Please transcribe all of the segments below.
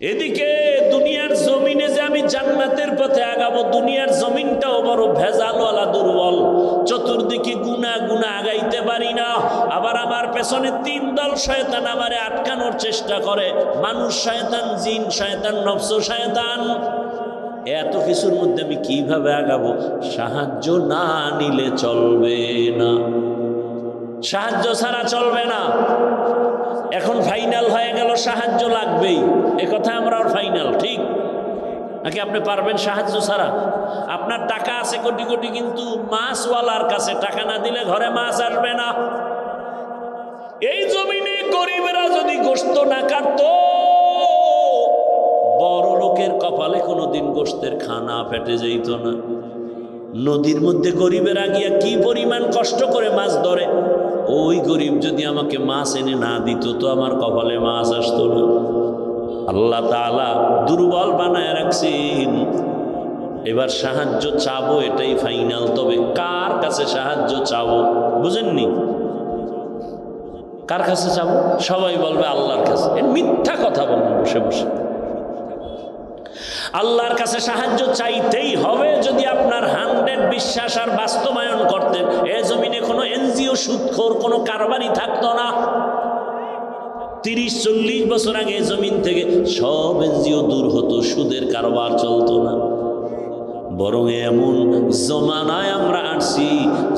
এদিকে দুনিয়ার জমিনে যে আমি জান্নাতের পথে আগাবো, দুনিয়ার জমিনটাও বড় ভেজালওয়ালা, দুর্বল, চতুর্দিকে গুনা গুনা আগাইতে পারি না। আবার আমার পেছনে তিন দল শয়তান আমারে আটকানোর চেষ্টা করে, মানুষ শয়তান, জিন শয়তান, নফস শয়তান। এত কিছুর মধ্যে আমি কিভাবে আগাবো? সাহায্য না নিলে চলবে না, সাহায্য ছাড়া চলবে না। এখন ফাইনাল হয়ে গেল সাহায্য লাগবেই, এ কথা আমরা ফাইনাল, ঠিক নাকি? আপনি পারবেন সাহায্য ছাড়া? আপনার টাকা আছে কোটি কোটি, কিন্তু মাছওয়ালার কাছে টাকা না দিলে ঘরে মাছ আসবে না। এই জমিনে গরিবেরা যদি গোশত না কাটতো, বড় লোকের কপালে কোনোদিন গোশতের খানা ফেটে যেত না। নদীর মধ্যে গরিবেরা গিয়া কি পরিমাণ কষ্ট করে মাছ ধরে, ওই গরিব যদি আমাকে মাছ এনে না দিত তো আমার কপালে মাছ আসতো না। আল্লাহ তাআলা দুর্বল বানায় রাখছেন। এবার সাহায্য চাবো, এটাই ফাইনাল। তবে কার কাছে সাহায্য চাবো বুঝেননি? কার কাছে চাবো? সবাই বলবে আল্লাহর কাছে। মিথ্যা কথা বলবেন বসে বসে। আল্লাহর কাছে সাহায্য চাইতেই হবে। যদি আপনার 100 বিশ্বাস আর বাস্তবায়ন করতেন, এ জমিনে কোনো এনজিও সুদখোর কোনো কারবারই থাকতো না। 30-40 বছর আগে জমিন থেকে সব এনজিও দূর হতো, সুদের কারবার চলতো না। বরং এমন জমানায় আমরা আসছি,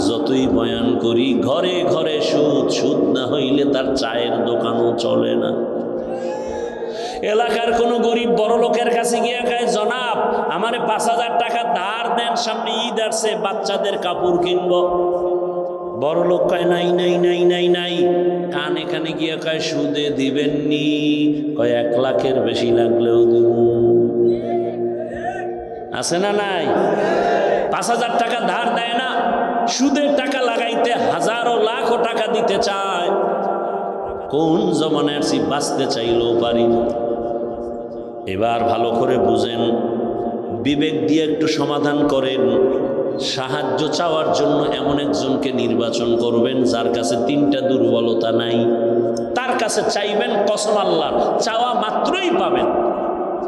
যতই বয়ান করি ঘরে ঘরে সুদ, সুদ না হইলে তার চায়ের দোকানও চলে না। এলাকার কোনো গরিব বড় লোকের কাছে গিয়ে কয়, জনাব আমারে 5000 টাকা ধার দেন, সামনে ঈদ আসছে, বাচ্চাদের কাপড় কিনবো। বড় লোক কয় নাই নাই নাই নাই নাই। কানে কানে গিয়ে কয়, সুদে দিবেননি? কয় 1 লাখের বেশি লাগলেও দিব। আছে না নাই? 5000 টাকা ধার দেয় না, সুদের টাকা লাগাইতে হাজারো লাখো টাকা দিতে চায়। কোন জমানায় আসি, বাঁচতে চাইলেও পারি না। এবার ভালো করে বুঝেন, বিবেক দিয়ে একটু সমাধান করেন। সাহায্য চাওয়ার জন্য এমন একজনকে নির্বাচন করবেন যার কাছে 3টা দুর্বলতা নাই। তার কাছে চাইবেন, কসম আল্লাহর, চাওয়া মাত্রই পাবেন।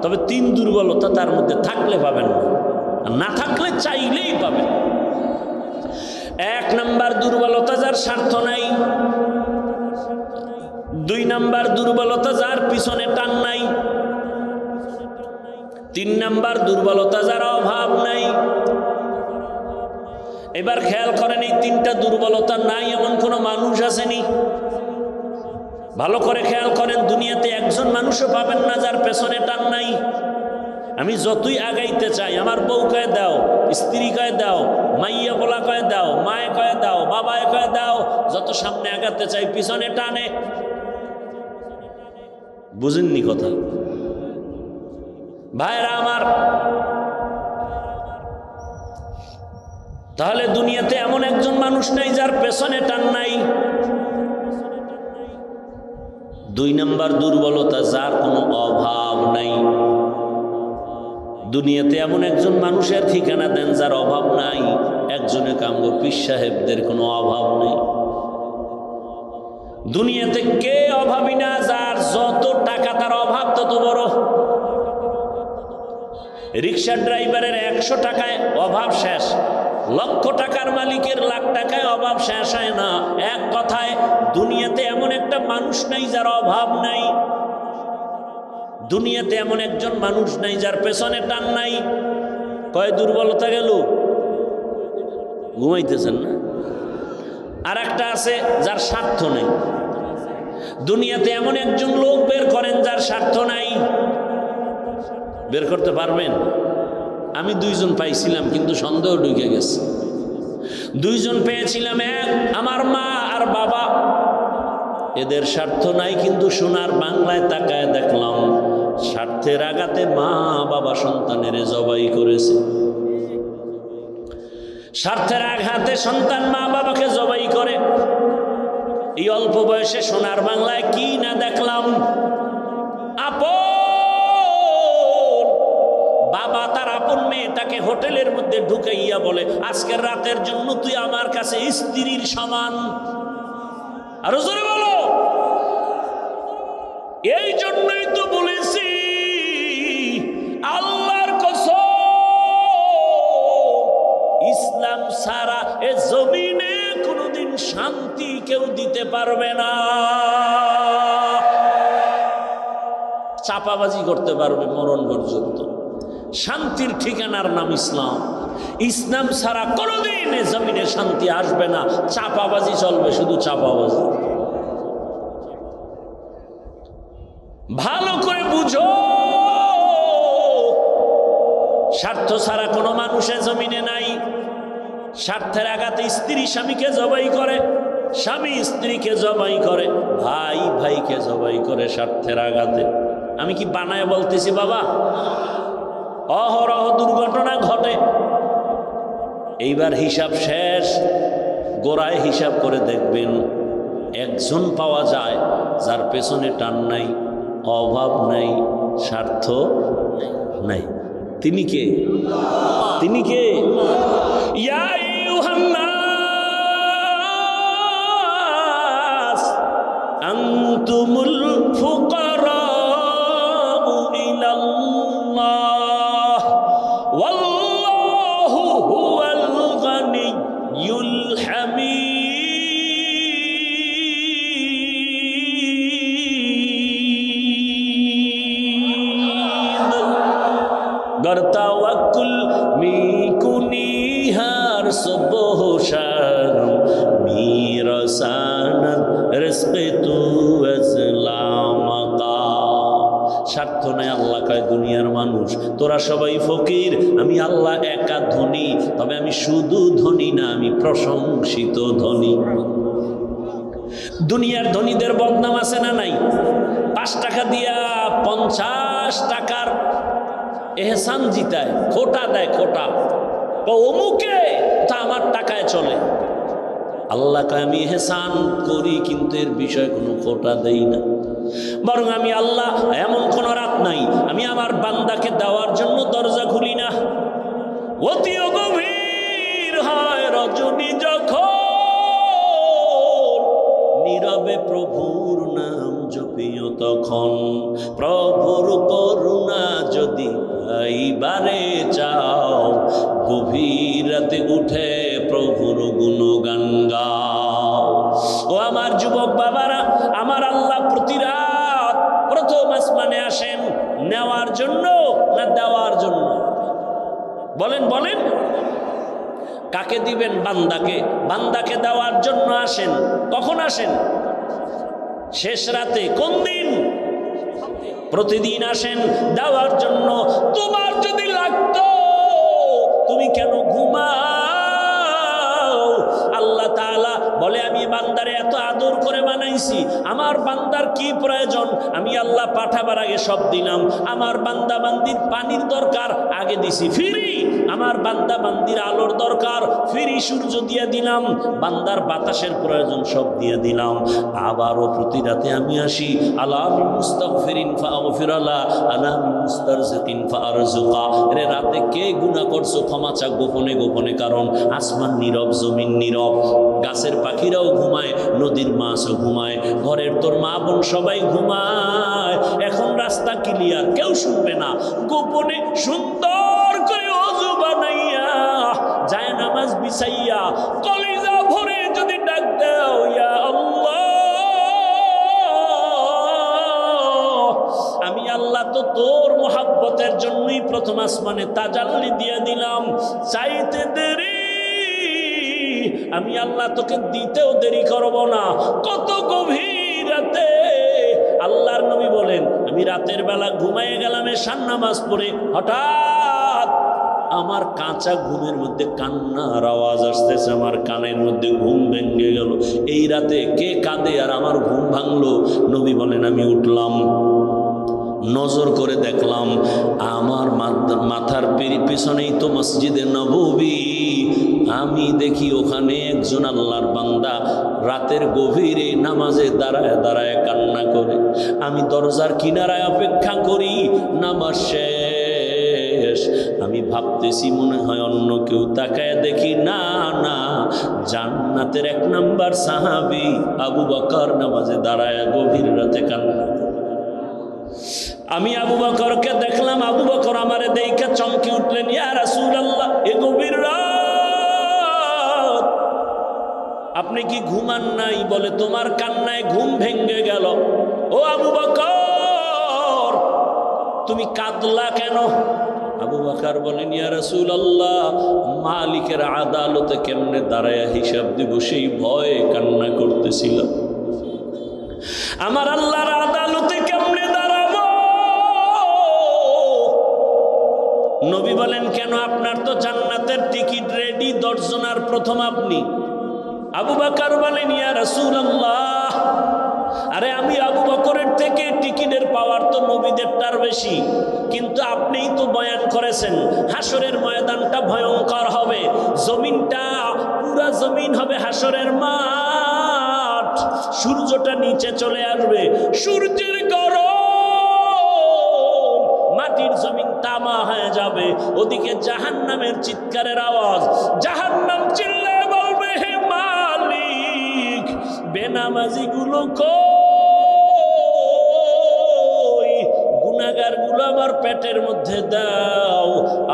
তবে 3 দুর্বলতা তার মধ্যে থাকলে পাবেন না, আর না থাকলে চাইলেই পাবেন। 1 নাম্বার দুর্বলতা, যার স্বার্থ নাই। 2 নাম্বার দুর্বলতা, যার পিছনে টান নাই। 3 নাম্বার দুর্বলতা, যার অভাব নাই। এবার খেয়াল করেন, এই 3টা দুর্বলতা নাই এমন কোন মানুষ আসেনি? ভালো করে খেয়াল করেন, দুনিয়াতে একজন মানুষও পাবেন না যার পেছনে টান নাই। আমি যতই আগাইতে চাই, আমার বউ কয়ে দাও, স্ত্রী কয়ে দাও, মাইয়া বলা কয়ে দাও, মায়ে কয়ে দাও, বাবায় কয়ে দাও, যত সামনে আগাতে চাই পিছনে টানে। বুঝেননি কথা? ভাইরা আমার, তাহলে দুনিয়াতে এমন একজন মানুষ নাই যার পেছনে টান নাই। 2 নাম্বার দুর্বলতা, যার কোনো অভাব নাই। দুনিয়াতে এমন একজন মানুষের ঠিকানা দেন যার অভাব নাই। একজনে কামগো পীর সাহেবদের কোনো অভাব নেই। দুনিয়াতে কে অভাবী না? যার যত টাকা তার অভাব তত বড়। রিক্সা ড্রাইভারের 100 টাকায় অভাব শেষ, লক্ষ টাকার মালিকের লাখ টাকায় অভাব শেষ হয় না। এক কথায়, দুনিয়াতে এমন একটা মানুষ নাই যার অভাব নাই। দুনিয়াতে এমন একজন মানুষ নাই যার পেছনে টান নাই। কয় দুর্বলতা গেল? ঘুমাইতেছেন না? আর একটা আছে যার স্বার্থ নেই। দুনিয়াতে এমন একজন লোক বের করেন যার স্বার্থ নাই। বের করতে পারবেন? আমি 2 জন পাইছিলাম, কিন্তু সন্দেহ ঢুকে গেছে। 2 জন পেয়েছিলাম, এক আমার মা আর বাবা। এদের স্বার্থ নাই, কিন্তু সোনার বাংলায় তাকায় দেখলাম স্বার্থের আঘাতে মা বাবা সন্তানের জবাই করেছে। স্বার্থের আঘাতে সন্তান মা বাবাকে জবাই করে। এই অল্প বয়সে সোনার বাংলায় কি না দেখলাম। বাবা তার আপন মেয়েটাকে হোটেলের মধ্যে ঢুকাইয়া বলে, আজকের রাতের জন্য তুই আমার কাছে স্ত্রীর সমান। আরো জোরে বলো। এই জন্যই তো বলেছি চাপাবাজি করতে পারবে মরণ পর্যন্ত। শান্তির ঠিকানার নাম ইসলাম। ইসলাম ছাড়া কোনোদিন জমিনে শান্তি আসবে না। চাপাবাজি চলবে, শুধু চাপাবাজি। ভালো করে বুঝো, স্বার্থ ছাড়া কোনো মানুষের জমিনে নাই। স্বার্থের আঘাতে স্ত্রী স্বামীকে জবাই করে, স্বামী স্ত্রীকে জবাই করে, ভাই ভাইকে জবাই করে স্বার্থের আঘাতে। আমি কি বানায় বলতেছি বাবা? অহরহ দুর্ঘটনা ঘটে। এইবার হিসাব শেষ, গোড়ায় হিসাব করে দেখবেন একজন পাওয়া যায় যার পেছনে টান নাই, অভাব নাই, স্বার্থ নাই। তিনি কে? তিনি কে? ইয়া আইয়ুহান নাস আনতুমুল ফুকারাউ ইলাল্লাহ ওয়াল্লাহু হুয়াল গানিয়্যুল হামিদ। গরতাওয়াক্কুল মিকুনিহার সুবহশার মিরাসানাত রিজকে তু আসলামাকা। স্বার্থ নাই। আল্লাহ কয় দুনিয়ার মানুষ তোরা সবাই ফকির, আমি আল্লাহ একা ধনী, তবে আমি শুধু ধনী না, আমি প্রশংসিত ধনী। দুনিয়ার ধনীদের বদনাম আছে না নাই? 5 টাকা দিয়া 50 টাকার এহসান জিতায়, খোটা দেয়, খোটা অমুকে তা আমার টাকায় চলে। আল্লাহ কয় আমি এহসান করি কিন্তু এর বিষয়ে কোনো খোটা দেই না, বরং আমি আল্লাহ এমন কোন রাত নাই আমি আমার বান্দাকে দেওয়ার জন্য দরজা খুলি না। অতি গভীর হয় রজনী যখন নীরবে প্রভুর নাম জপিও তখন। প্রভুর করুণা যদি পাইবারে চাও, গভীর রাতে উঠে প্রভুর গুণগান গাও। ও আমার যুবক বাবারা, আমার আল্লাহ প্রতি রাত প্রথম আসমানে আসেন নেওয়ার জন্য না দেওয়ার জন্য? বলেন বলেন। কাকে দিবেন? বান্দাকে। বান্দাকে দেওয়ার জন্য আসেন। কখন আসেন? শেষ রাতে। কোন দিন? প্রতিদিন আসেন দেওয়ার জন্য। তোমার যদি লাগতো তুমি কেন ঘুমাও? আল্লাহ তাআলা বলে আমি বান্দারে এত আদর করে বানাইছি, আমার বান্দার কি প্রয়োজন আমি আল্লাহ পাঠাবার আগে সব দিলাম। আমার বান্দা বান্দির পানির দরকার আগে দিছি ফ্রি, আমার বান্দা বান্দির আলোর দরকার ফ্রি সূর্য দিয়ে দিলাম, বান্দার বাতাসের প্রয়োজন সব দিয়ে দিলাম। আবারও প্রতি রাতে আমি আসি, আলা আমি মুস্তাগফিরিন ফাগফির আলা, আলা আমি মুস্তারজিকিন ফারজুকা। রে রাতে কে গুনাহ করছো ক্ষমা চা গোপনে গোপনে, কারণ আসমান নীরব, জমিন নীরব, গাছের পাখিরাও ঘুমায়, নদীর মাছও ঘুমায়, ঘরের তোর মা বোন সবাই ঘুমায়। এখন রাস্তা ক্লিয়ার, কেউ শুনবে না, গোপনে সুন্দর করে ওযু বানাইয়া যায় নামাজ বিছাইয়া কলিজা ভরে যদি ডাক দাও ইয়া আল্লাহ, আমি আল্লাহ তো তোর মোহাব্বতের জন্যই প্রথম আসমানে তাজাল্লি দিয়ে দিলাম, চাইতে দেরি আমি আল্লাহ তোকে দিতেও দেরি করব না। কত গভীর রাতে আল্লাহর নবী বলেন আমি রাতের বেলা ঘুমাইয়ে গেলাম এশার নামাজ পড়ে, হঠাৎ আমার কাঁচা ঘুমের মধ্যে কান্নার আওয়াজ আসতেছে, আমার কানের মধ্যে ঘুম ভেঙে গেল। এই রাতে কে কাঁদে আর আমার ঘুম ভাঙলো? নবী বলেন আমি উঠলাম, নজর করে দেখলাম আমার মাথার পিছনেই তো মসজিদে নববী। আমি দেখি ওখানে একজন আল্লাহর বান্দা রাতের গভীরে নামাজে দাঁড়ায় দাঁড়ায় কান্না করে। আমি দরজার কিনারায় অপেক্ষা করি, নামাজ শেষ। আমি ভাবতেছি মনে হয় অন্য কেউ, তাকায় দেখি না না, জান্নাতের 1 নাম্বার সাহাবী আবু বকর নামাজে দাঁড়ায় গভীর রাতে কান্না। আমি আবু বকরকে দেখলাম, আবু বকর আমারে দেখে চমকে উঠলেন, ইয়া রাসূলুল্লাহ এ গভীর রাত আপনি কি ঘুমান নাই? বলে তোমার কান্নায় ঘুম ভেঙে গেল। ও আবু বকর তুমি কাঁদলা কেন? আবু বকর বলেন, ইয়া রাসূলুল্লাহ, মালিকের আদালতে কেমনে দাঁড়ায়া হিসাব দিব সেই ভয়ে কান্না করতেছিলাম। আমার আল্লাহর আদালতে কেমনে দাঁড়াবো? নবী বলেন, কেন? আপনার তো জান্নাতের টিকিট রেডি, 10 জনের প্রথম আপনি। আবু বকর বলেন, ইয়া রাসূলুল্লাহ, আরে আমি আবু বকরের থেকে টিকিটের পাওয়ার তো নবীদেরটার বেশি, কিন্তু আপনিই তো বয়ান করেছেন হাসরের ময়দানটা ভয়ঙ্কর হবে, জমিনটা পুরা জমিন হবে হাসরের মাঠ, সূর্যটা নিচে চলে আসবে, সূর্যের গরম, মাটির জমিন তামা হয়ে যাবে, ওদিকে জাহান্নামের চিৎকারের আওয়াজ, জাহান্নাম চিল্লায় বলবে, হে মালিক, বেনামাজি গুলো কই, গুনাহগার গুলো আমার পেটের মধ্যে দাও,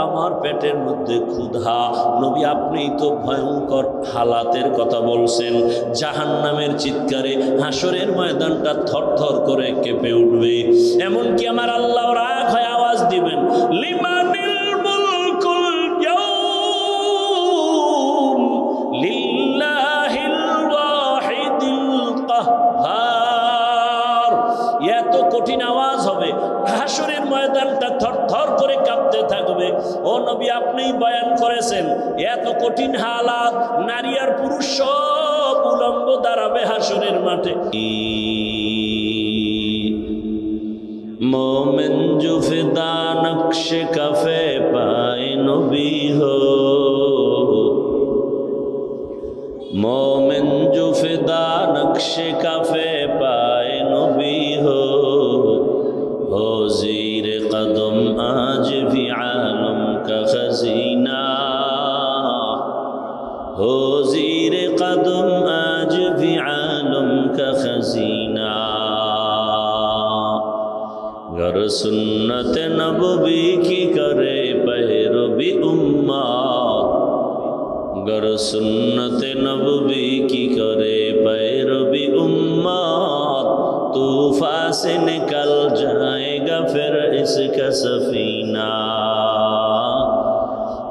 আমার পেটের মধ্যে ক্ষুধা। নবী আপনিই তো ভয়ঙ্কর হালাতের কথা বলছেন, জাহান্নামের চিৎকারে হাসরের ময়দানটা থরথর করে কেঁপে উঠবে। এমনকি আমার আল্লাহ রাগ হয়ে আওয়াজ দিবেন, লিমানিল মুলকুল ইয়াউম লিল্লাহিল ওয়াহিদিল কাহ্হার। এত কঠিন আওয়াজ হবে, হাসরের ময়দানটা থরথর করে কাঁপতে থাকবে। ও নবী আপনিই বয়ান করেছেন, এত কঠিন হালাত, নারী আর পুরুষ সব উলঙ্গ দাঁড়াবে হাসরের মাঠে। मोमिन जो फिदा नक्श कफे पाए नबी हो, मोमिन जो फिदा नक्श कफे पाए नबी हो ज़ीर कदम आज भी आलम का खजीना, हो ज़ीर कदम आज भी आलम का खजीना। गर सुन्नत नबवी की करे पैरवी उम्मत, गर सुन्नत नबवी की करे पैरवी उम्मत, तूफा से निकल जाएगा फिर इसका सफीना,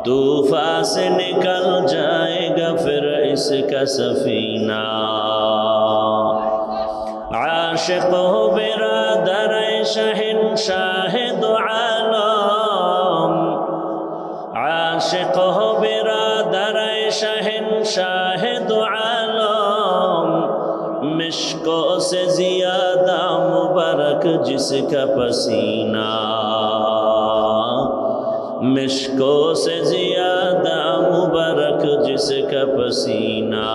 तूफा से निकल जाएगा फिर इसका सफीना। आशिक हो बिरादर शहंशाह दो आलम, आशिक हो बिरादर शहंशाह दो आलम, मिश्को से ज़ियादा मुबारक जिसका पसीना, मिश्को से ज़ियादा मुबारक जिसका पसीना।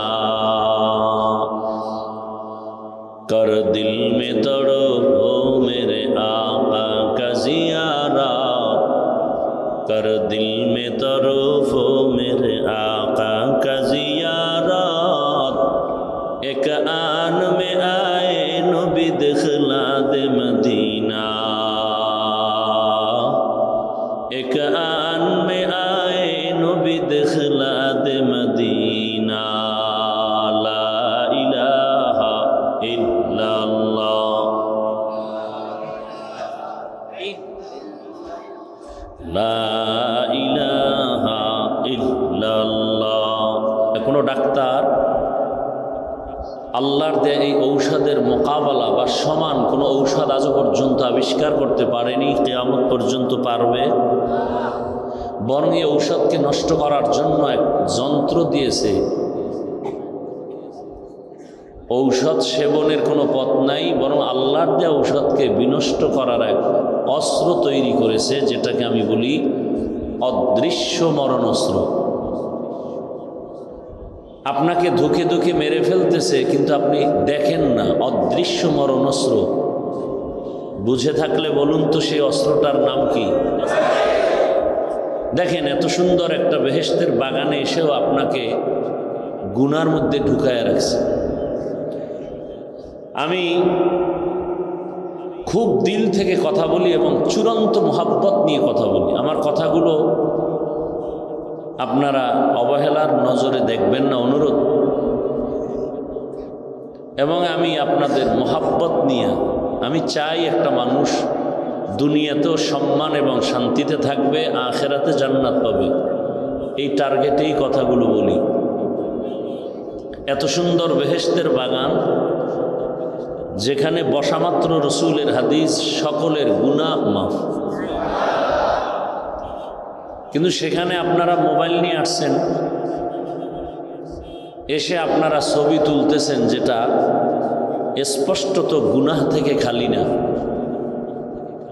कर दिल में तड़पो मेरे आका का ज़ियारत, कर दिल में तड़पो मेरे आका का ज़ियारत, एक आन में आए नबी दिखला दे मदीना, एक आन में आए नबी दिखला दे मदीना। ला इलाहा इल्लल्लाह, লা ইলাহা ইল্লাল্লাহ। কোনো ডাক্তার আল্লাহর দেয়া এই ঔষধের মোকাবেলা বা সমান কোনো ঔষধ আজও পর্যন্ত আবিষ্কার করতে পারেনি, কিয়ামত পর্যন্ত পারবে। বরং এই ঔষধকে নষ্ট করার জন্য এক যন্ত্র দিয়েছে। ঔষধ সেবনের কোনো পথ নাই, বরং আল্লাহর দেয়া ঔষধকে বিনষ্ট করার এক অস্ত্র তৈরি করেছে, যেটাকে আমি বলি অদৃশ্য মরণাস্ত্র। আপনাকে ধুকে ধুকে মেরে ফেলতেছে, কিন্তু আপনি দেখেন না, অদৃশ্য মরণাস্ত্র। বুঝে থাকলে বলুন তো সেই অস্ত্রটার নাম কি? দেখেন, এত সুন্দর একটা বেহেশতের বাগানে এসেও আপনাকে গুনার মধ্যে ঢুকায় রাখছে। আমি খুব দিল থেকে কথা বলি এবং চূড়ান্ত মোহাব্বত নিয়ে কথা বলি। আমার কথাগুলো আপনারা অবহেলার নজরে দেখবেন না, অনুরোধ। এবং আমি আপনাদের মোহাব্বত নিয়ে, আমি চাই একটা মানুষ দুনিয়াতেও সম্মান এবং শান্তিতে থাকবে, আখেরাতে জান্নাত পাবে। এই টার্গেটেই কথাগুলো বলি। এত সুন্দর বেহেশতের বাগান, যেখানে বসামাত্র রসুলের হাদিস সকলের গুনাহ মাফ। কিন্তু সেখানে আপনারা মোবাইল নিয়ে আসছেন, এসে আপনারা ছবি তুলতেছেন যেটা স্পষ্টত গুনাহ থেকে খালি না।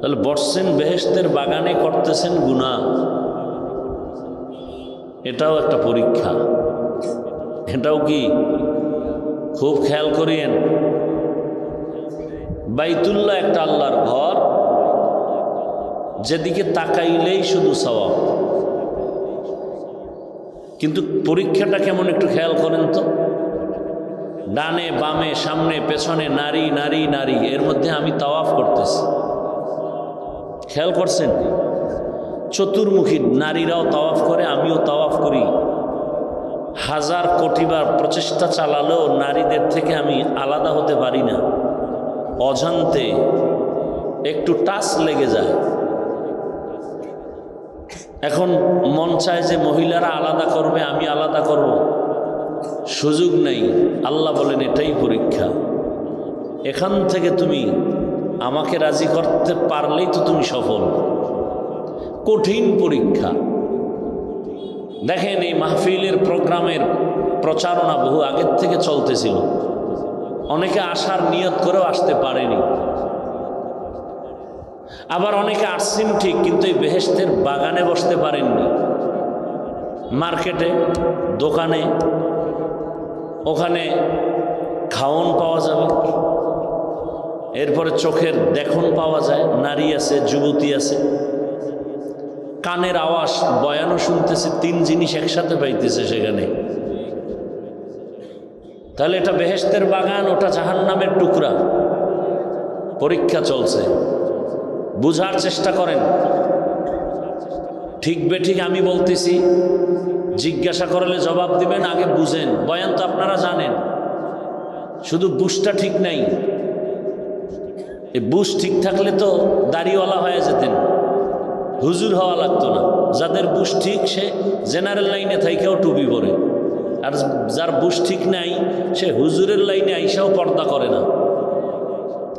তাহলে বসছেন বেহেশতের বাগানে, করতেছেন গুনাহ। এটাও একটা পরীক্ষা। এটাও কি? খুব খেয়াল করিয়েন। বাইতুল্লাহ একটা আল্লাহর ঘর, যেদিকে তাকাইলেই শুধু সওয়াব। কিন্তু পরীক্ষাটা কেমন একটু খেয়াল করেন তো। ডানে বামে সামনে পেছনে নারী নারী নারী, এর মধ্যে আমি তাওয়াফ করতেছি। খেয়াল করছেন? চতুর্মুখী নারীরাও তাওয়াফ করে, আমিও তাওয়াফ করি। হাজার কোটিবার প্রচেষ্টা চালালেও নারীদের থেকে আমি আলাদা হতে পারি না। অজান্তে একটু টাচ লেগে যায়। এখন মন চায় যে মহিলারা আলাদা করবে, আমি আলাদা করব, সুযোগ নেই। আল্লাহ বলেন এটাই পরীক্ষা। এখান থেকে তুমি আমাকে রাজি করতে পারলেই তো তুমি সফল। কঠিন পরীক্ষা। দেখেন, এই মাহফিলের প্রোগ্রামের প্রচারণা বহু আগের থেকে চলতেছিল। অনেকে আসার নিয়ত করেও আসতে পারেনি, আবার অনেকে আসছেন ঠিক, কিন্তু এই বেহেশতের বাগানে বসতে পারেননি। মার্কেটে, দোকানে, ওখানে খাওন পাওয়া যাবে, এরপরে চোখের দেখুন পাওয়া যায়, নারী আছে, যুবতী আছে, কানের আওয়াজ, বয়ানও শুনতেছে, 3 জিনিস একসাথে পাইতেছে সেখানে। তাহলে এটা বেহেশতের বাগান, ওটা জাহান্নামের টুকরা। পরীক্ষা চলছে, বুঝার চেষ্টা করেন। ঠিক বেঠিক আমি বলতেছি, জিজ্ঞাসা করলে জবাব দিবেন, আগে বুঝেন। বয়ান তো আপনারা জানেন, শুধু বুঝটা ঠিক নাই। এই বুঝ ঠিক থাকলে তো দাড়িওয়ালা হয়ে যেতেন, হুজুর হওয়া লাগতো না। যাদের বুঝ ঠিক, সে জেনারেল লাইনে থাইকেও টুপি পরে, আর যার বুঝ ঠিক নাই, সে হুজুরের লাইনে আইসাও পর্দা করে না।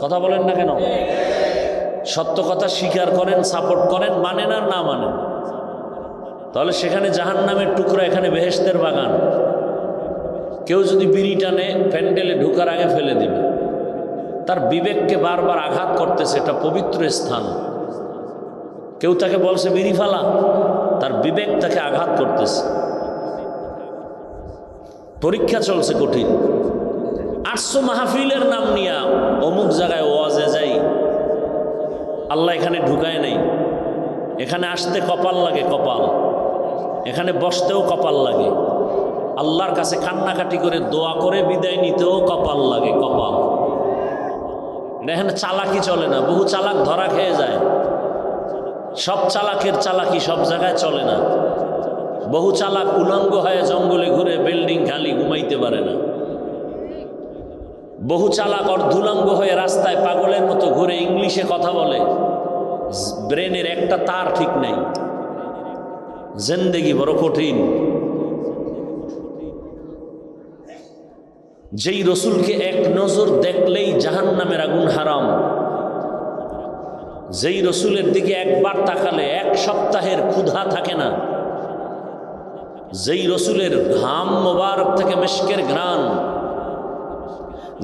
কথা বলেন না কেন? সত্য কথা স্বীকার করেন, সাপোর্ট করেন, মানেন আর না মানেন। তাহলে সেখানে জাহান্নামের টুকরা, এখানে বেহেশতের বাগান। কেউ যদি বিড়ি টানে, প্যান্ডেলে ঢোকার আগে ফেলে দিবে। তার বিবেককে বারবার আঘাত করতেছে, এটা পবিত্র স্থান। কেউ তাকে বলছে বিড়ি ফালা, তার বিবেক তাকে আঘাত করতেছে। পরীক্ষা চলছে কঠিন। 800 মাহফিলের নাম নিয়া অমুক জায়গায় ওয়াজে যাই, আল্লাহ এখানে ঢুকায় নাই। এখানে আসতে কপাল লাগে, কপাল। এখানে বসতেও কপাল লাগে। আল্লাহর কাছে কান্নাকাটি করে দোয়া করে বিদায় নিতেও কপাল লাগে, কপাল। এখানে চালাকি চলে না, বহু চালাক ধরা খেয়ে যায়। সব চালাকের চালাকি সব জায়গায় চলে না। বহু চালাক উলঙ্গ হয়ে জঙ্গলে ঘুরে, বিল্ডিং খালি, ঘুমাইতে পারে না। বহু চালাক অর্ধুলঙ্গ হয়ে রাস্তায় পাগলের মতো ঘুরে, ইংলিশে কথা বলে, ব্রেনের একটা তার ঠিক নেই। জিন্দেগি বড় কঠিন। যেই রসুলকে এক নজর দেখলেই জাহান্নামের আগুন হারাম, যেই রসুলের দিকে একবার তাকালে 1 সপ্তাহের ক্ষুধা থাকে না, যেই রসুলের ঘাম মোবারক থেকে মিশকের ঘ্রাণ,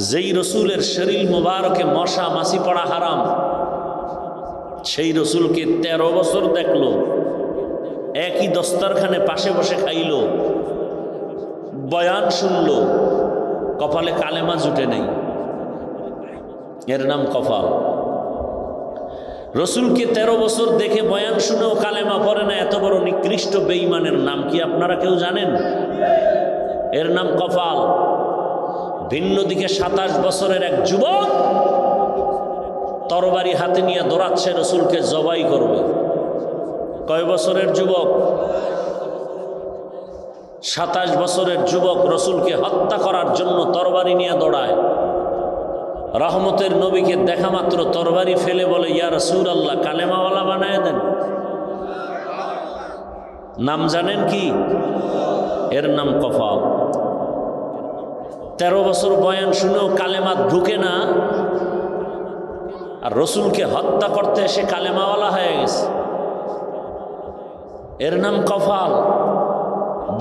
যেই রসুলের শরীর মোবারকে মশা মাছি পড়া হারাম, সেই রসুলকে 13 বছর দেখলো, একই দস্তরখানে পাশে বসে খাইল, বয়ান শুনল, কপালে কালেমা জুটে নেই। এর নাম কপাল। রসুলকে 13 বছর দেখে বয়ান শুনেও কালেমা পড়ে না, এত বড় নিকৃষ্ট বেঈমানের নাম কি আপনারা কেউ জানেন? এর নাম কপাল। ভিন্ন দিকে 27 বছরের এক যুবক তরবারি হাতে নিয়ে দৌড়াচ্ছে, রসুলকে জবাই করবে। কয় বছরের যুবক? 27 বছরের যুবক রসুলকে হত্যা করার জন্য তরবারি নিয়ে দৌড়ায়। রহমতের নবীকে দেখা মাত্র তরবারি ফেলে বলে, ইয়া রাসূলুল্লাহ, কালেমাওয়ালা বানায় দেন। নাম জানেন কি? এর নাম কফাল। 13 বছর বয়ান শুনেও কালেমা ঢুকে না, আর রসুলকে হত্যা করতে এসে কালেমাওয়ালা হয়ে গেছে। এর নাম কফাল।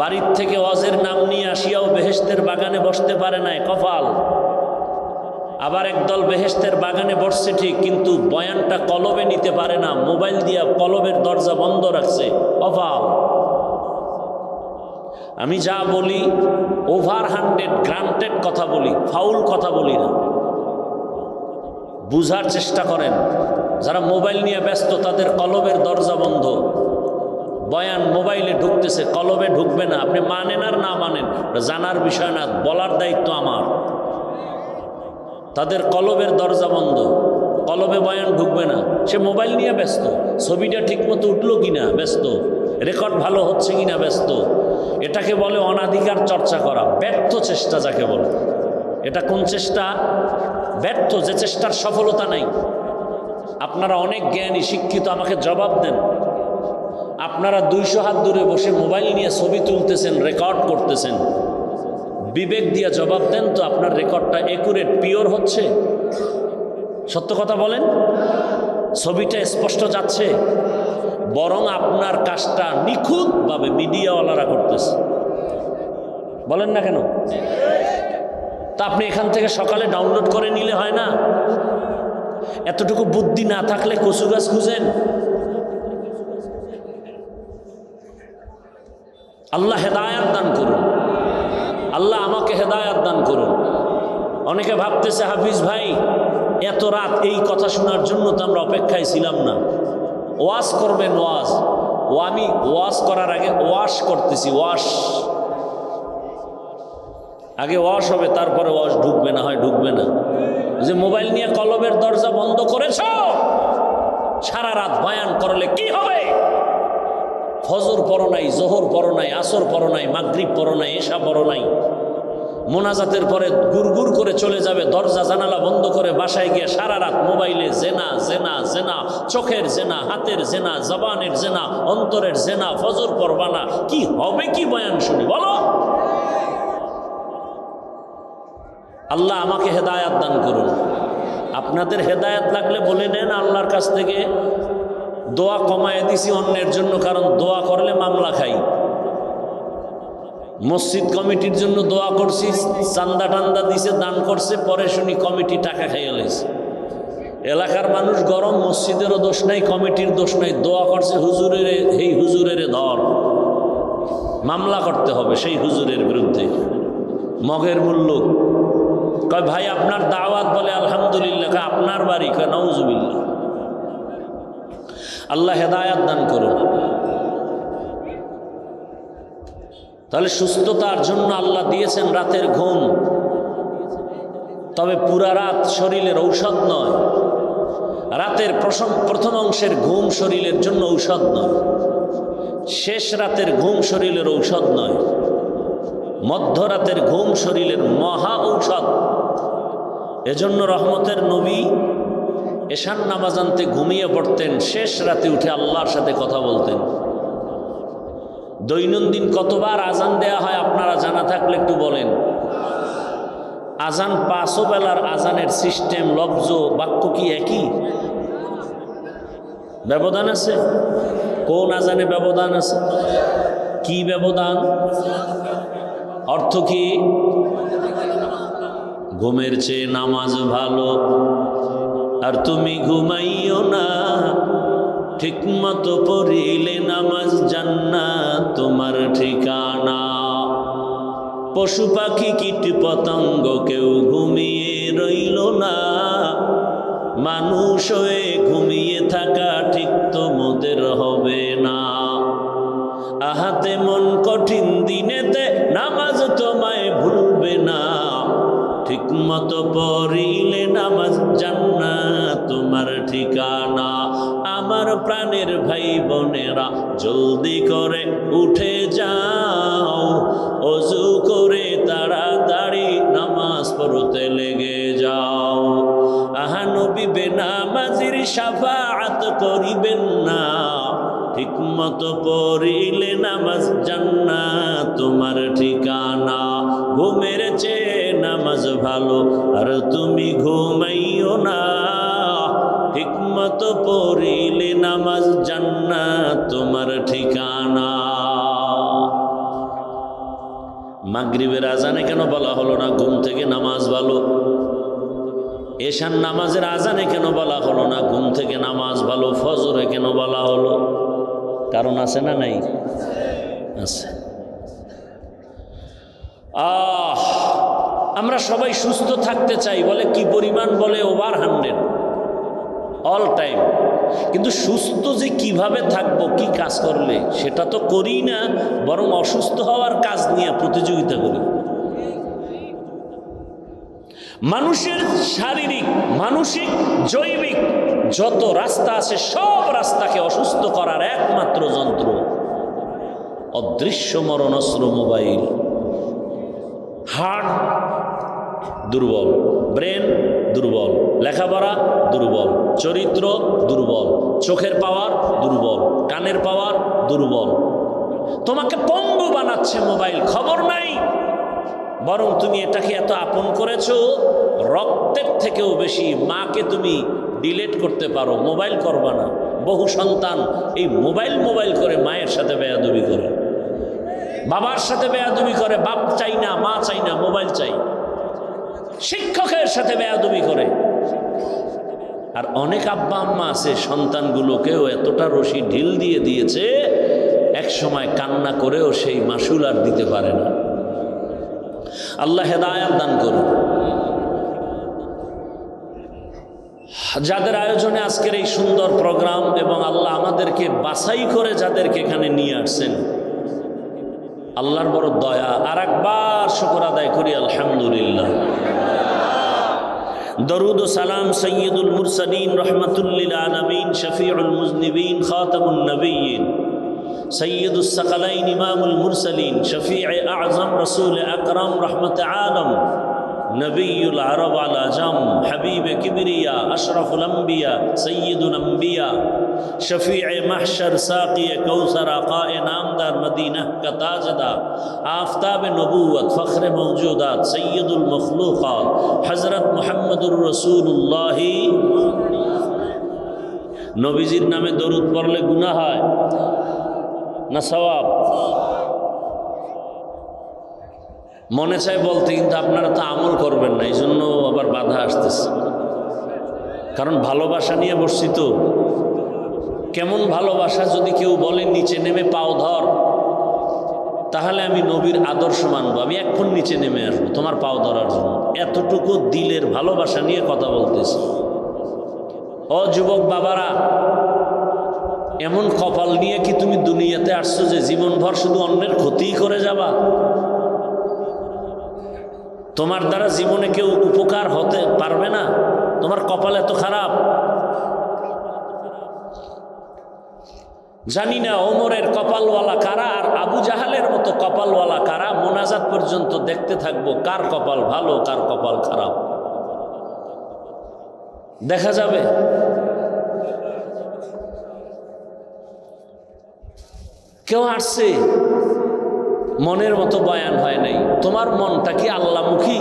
বাড়ির থেকে ওয়াজের নাম নিয়ে আসিয়াও বেহেশতের বাগানে বসতে পারে নাই, কফাল। আবার একদল বেহেশতের বাগানে বসছে ঠিক, কিন্তু বয়ানটা কলবে নিতে পারে না, মোবাইল দিয়া কলবের দরজা বন্ধ রাখছে, কফাল। আমি যা বলি ওভার 100 গ্রান্টেড কথা বলি, ফাউল কথা বলি না। বুঝার চেষ্টা করেন। যারা মোবাইল নিয়ে ব্যস্ত তাদের কলবের দরজা বন্ধ। বয়ান মোবাইলে ঢুকতেছে, কলবে ঢুকবে না। আপনি মানেন আর না মানেন জানার বিষয় না, বলার দায়িত্ব আমার। তাদের কলবের দরজা বন্ধ, কলবে বয়ান ঢুকবে না। সে মোবাইল নিয়ে ব্যস্ত, ছবিটা ঠিকমতো উঠলো কিনা ব্যস্ত, রেকর্ড ভালো হচ্ছে কিনা ব্যস্ত। এটাকে বলে অনাধিকার চর্চা করা, ব্যর্থ চেষ্টা যাকে বলে। এটা কোন চেষ্টা? ব্যর্থ, যে চেষ্টার সফলতা নাই। আপনারা অনেক জ্ঞানী শিক্ষিত, আমাকে জবাব দেন। আপনারা 200 হাত দূরে বসে মোবাইল নিয়ে ছবি তুলতেছেন, রেকর্ড করতেছেন, বিবেক দিয়ে জবাব দেন তো, আপনার রেকর্ডটা একুরেট, পিওর হচ্ছে? সত্য কথা বলেন। ছবিটা স্পষ্ট যাচ্ছে? বরং আপনার কাজটা নিখুঁতভাবে মিডিয়াওয়ালারা করতেছে। বলেন না কেন? তা আপনি এখান থেকে সকালে ডাউনলোড করে নিলে হয় না? এতটুকু বুদ্ধি না থাকলে কচু গাছ খুঁজেন। আল্লাহ হেদায়াত দান করুন, আল্লাহ আমাকে হেদায়াত দান করুন। অনেকে ভাবতেছে হাফিজ ভাই এত রাত এই কথা শোনার জন্য তো আমরা অপেক্ষায় ছিলাম না। ওয়াশ করবেন, ওয়াজ। আমি ওয়াশ করার আগে ওয়াশ করতেছি, ওয়াশ। আগে ওয়াশ হবে, তারপরে ওয়াশ ঢুকবে, না হয় ঢুকবে না। যে মোবাইল নিয়ে কলবের দরজা বন্ধ করেছ, সারা রাত বয়ান করলে কি হবে? ফজর পড়ো নাই, জোহর পড়ো নাই, আসর পড়ো নাই, মাগরিব পড়ো নাই, এশা পড়ো নাই। মোনাজাতের পরে গুড়গুড় করে চলে যাবে, দরজা জানালা বন্ধ করে বাসায় গিয়ে সারা রাত মোবাইলে জেনা জেনা জেনা, চোখের জেনা, হাতের জেনা, জবানের জেনা, অন্তরের জেনা। ফজর পড়বানা, কি হবে কি বয়ান শুনি বলো? আল্লাহ আমাকে হেদায়াত দান করুন। আপনাদের হেদায়াত লাগলে বলে নেন আল্লাহর কাছ থেকে। দোয়া কমায় দিছি অন্যের জন্য, কারণ দোয়া করলে মামলা খাই। মসজিদ কমিটির জন্য দোয়া করছি, চান্দা টান্দা দিছে, দান করছে, পরে শুনি কমিটি টাকা খাইয়া লাইছে। এলাকার মানুষ গরম, মসজিদেরও দোষ নাই, কমিটির দোষ নাই, দোয়া করছে হুজুরের, এই হুজুরের ধর, মামলা করতে হবে সেই হুজুরের বিরুদ্ধে। মগের মূল্য কয় ভাই আপনার দাওয়াত, বলে আলহামদুলিল্লাহ। আপনার বাড়ি? কয় নাউজুবিল্লাহ। আল্লাহ হেদায়াত দান করুন। তাহলে সুস্থতার জন্য আল্লাহ দিয়েছেন রাতের ঘুম, তবে পুরা রাত শরীরের ঔষধ নয়। রাতের প্রথম অংশের ঘুম শরীরের জন্য ঔষধ নয়, শেষ রাতের ঘুম শরীরের ঔষধ নয়, মধ্যরাতের ঘুম শরীরের মহা ঔষধ। এজন্য রহমতের নবী এশার নামাজ আনতে ঘুমিয়ে পড়তেন, শেষ রাতে উঠে আল্লাহর সাথে কথা বলতেন। দৈনন্দিন কতবার আজান দেয়া হয় আপনারা জানা থাকলে একটু বলেন। আজান 5 বেলার আজানের সিস্টেম, লফজ, বাক্য কি একই? ব্যবধান আছে? কোন আজানে ব্যবধান আছে? কি ব্যবধান? অর্থ কি? ঘুমের চেয়ে নামাজ ভালো, আর তুমি ঘুমাইও না, ঠিক মতো পড়িলে নামাজ জান্নাত তোমার ঠিকানা। পশু পাখি কীট পতঙ্গ কেউ ঘুমিয়ে রইল না, মানুষ হয়ে ঘুমিয়ে থাকা ঠিক তোমাদের হবে না। আহাতে মন কঠিন দিনেতে নামাজ তোমায় ভুলবে না, ঠিক মতো পড়িলে নামাজ জান্নাত তোমার ঠিকানা। আমার প্রাণের ভাই বোনেরা জলদি করে উঠে যাও, অজু করে তাড়াতাড়ি নামাজ পড়তে লেগে যাও। করিবে না, মাজির শাফাআত করিবেন না। ঠিকমতো পড়িলে নামাজ জান্নাত তোমার ঠিকানা। ঘুমের চেয়ে নামাজ ভালো, আর তুমি ঘুমাইও না। ঠিকমতো পড়িলে নামাজ জান্নাত তোমার ঠিকানা। মাগরিবের আজানে কেন বলা হলো না ঘুম থেকে নামাজ ভালো? এশার নামাজের আজানে কেন বলা হলো না ঘুম থেকে নামাজ ভালো? ফজরে কেন বলা হলো? কারণ আছে না নাই? আছে। আমরা সবাই সুস্থ থাকতে চাই বলে কি পরিমাণ বলে ওভার 100 অল টাইম। কিন্তু সুস্থ যে কিভাবে থাকবো, কি কাজ করলে, সেটা তো করি না, বরং অসুস্থ হওয়ার কাজ নিয়ে প্রতিযোগিতা করি। মানুষের শারীরিক, মানসিক, জৈবিক যত রাস্তা আছে সব রাস্তাকে অসুস্থ করার একমাত্র যন্ত্র অদৃশ্য মরণাস্ত্র মোবাইল। হার্ট দুর্বল, ব্রেন দুর্বল, লেখাপড়া দুর্বল, চরিত্র দুর্বল, চোখের পাওয়ার দুর্বল, কানের পাওয়ার দুর্বল। তোমাকে পঙ্গু বানাচ্ছে মোবাইল, খবর নাই। বরং তুমি এটাকে এত আপন করেছো, রক্তের থেকেও বেশি মাকে তুমি ডিলেট করতে পারো, মোবাইল করবা না। বহু সন্তান এই মোবাইল করে মায়ের সাথে বেয়াদবি করে, বাবার সাথে বেয়াদবি করে। বাপ চাই না, মা চাই না, মোবাইল চাই। শিক্ষকের সাথে বেয়াদবি করে। আর অনেক আব্বা আম্মা আছে সন্তানগুলোকেও এতটা রশি ঢিল দিয়ে দিয়েছে, এক সময় কান্না করেও সেই মাসুল আর দিতে পারে না। আল্লাহ হেদায়াত দান করুন। যাদের আয়োজনে আজকের এই সুন্দর প্রোগ্রাম, এবং আল্লাহ আমাদেরকে বাছাই করে যাদেরকে এখানে নিয়ে আসছেন, আল্লাহর বড় দয়া। আর একবার শুকর আদায় করি আলহামদুলিল্লাহ। দরুদ ও সালাম সৈয়দুল মুরসালিন রহমাতুল্লিল আলামিন শফিউল মুজনিবিন খাতামুন নবিয়্যিন সৈয়দুস সাকালাইন ইমামুল মুরসালিন শফিউ আযম রাসূল আকরাম রহমত আলম নবিয়ুল আরব আল আজম হাবিব কিবরিয়া আশরাফুল আম্বিয়া সৈয়দুল আম্বিয়া शफीअ महशर साक़ी कौसर आक़ाए नामदार मदीना का ताजदार आफ्ताब नबूवत फ़ख्र मौजूदात सैयदुल मखलूक़ात हज़रत मुहम्मदुर रसूलुल्लाह। नबीजिर नामे दरूद पढ़ले गुनाह है ना सवाब? মনে চায় বলতে, কিন্তু আপনারা তো আমল করবেন না, এই জন্য আবার বাধা আসতেছে। কারণ ভালোবাসা নিয়ে বসছি তো। কেমন ভালোবাসা যদি কেউ বলে নিচে নেমে পাও ধর, তাহলে আমি নবীর আদর্শ মানবো, আমি এখন নিচে নেমে আসবো তোমার পাও ধরার জন্য। এতটুকু দিলের ভালোবাসা নিয়ে কথা বলতেছি। ও যুবক বাবারা, এমন কপাল নিয়ে কি তুমি দুনিয়াতে আসছো যে জীবনভর শুধু অন্যের ক্ষতিই করে যাবা? তোমার দ্বারা জীবনে কেউ উপকার হতে পারবে না। তোমার কপাল এত খারাপ। জানি না ওমরের কপালওয়ালা কারা আর আবু জাহালের মতো কপালওয়ালা কারা। মোনাজাত পর্যন্ত দেখতে থাকবো কার কপাল ভালো কার কপাল খারাপ, দেখা যাবে। কেউ আসছে, মনের মতো বয়ান হয় নাই। তোমার মনটা কি আল্লাহমুখী?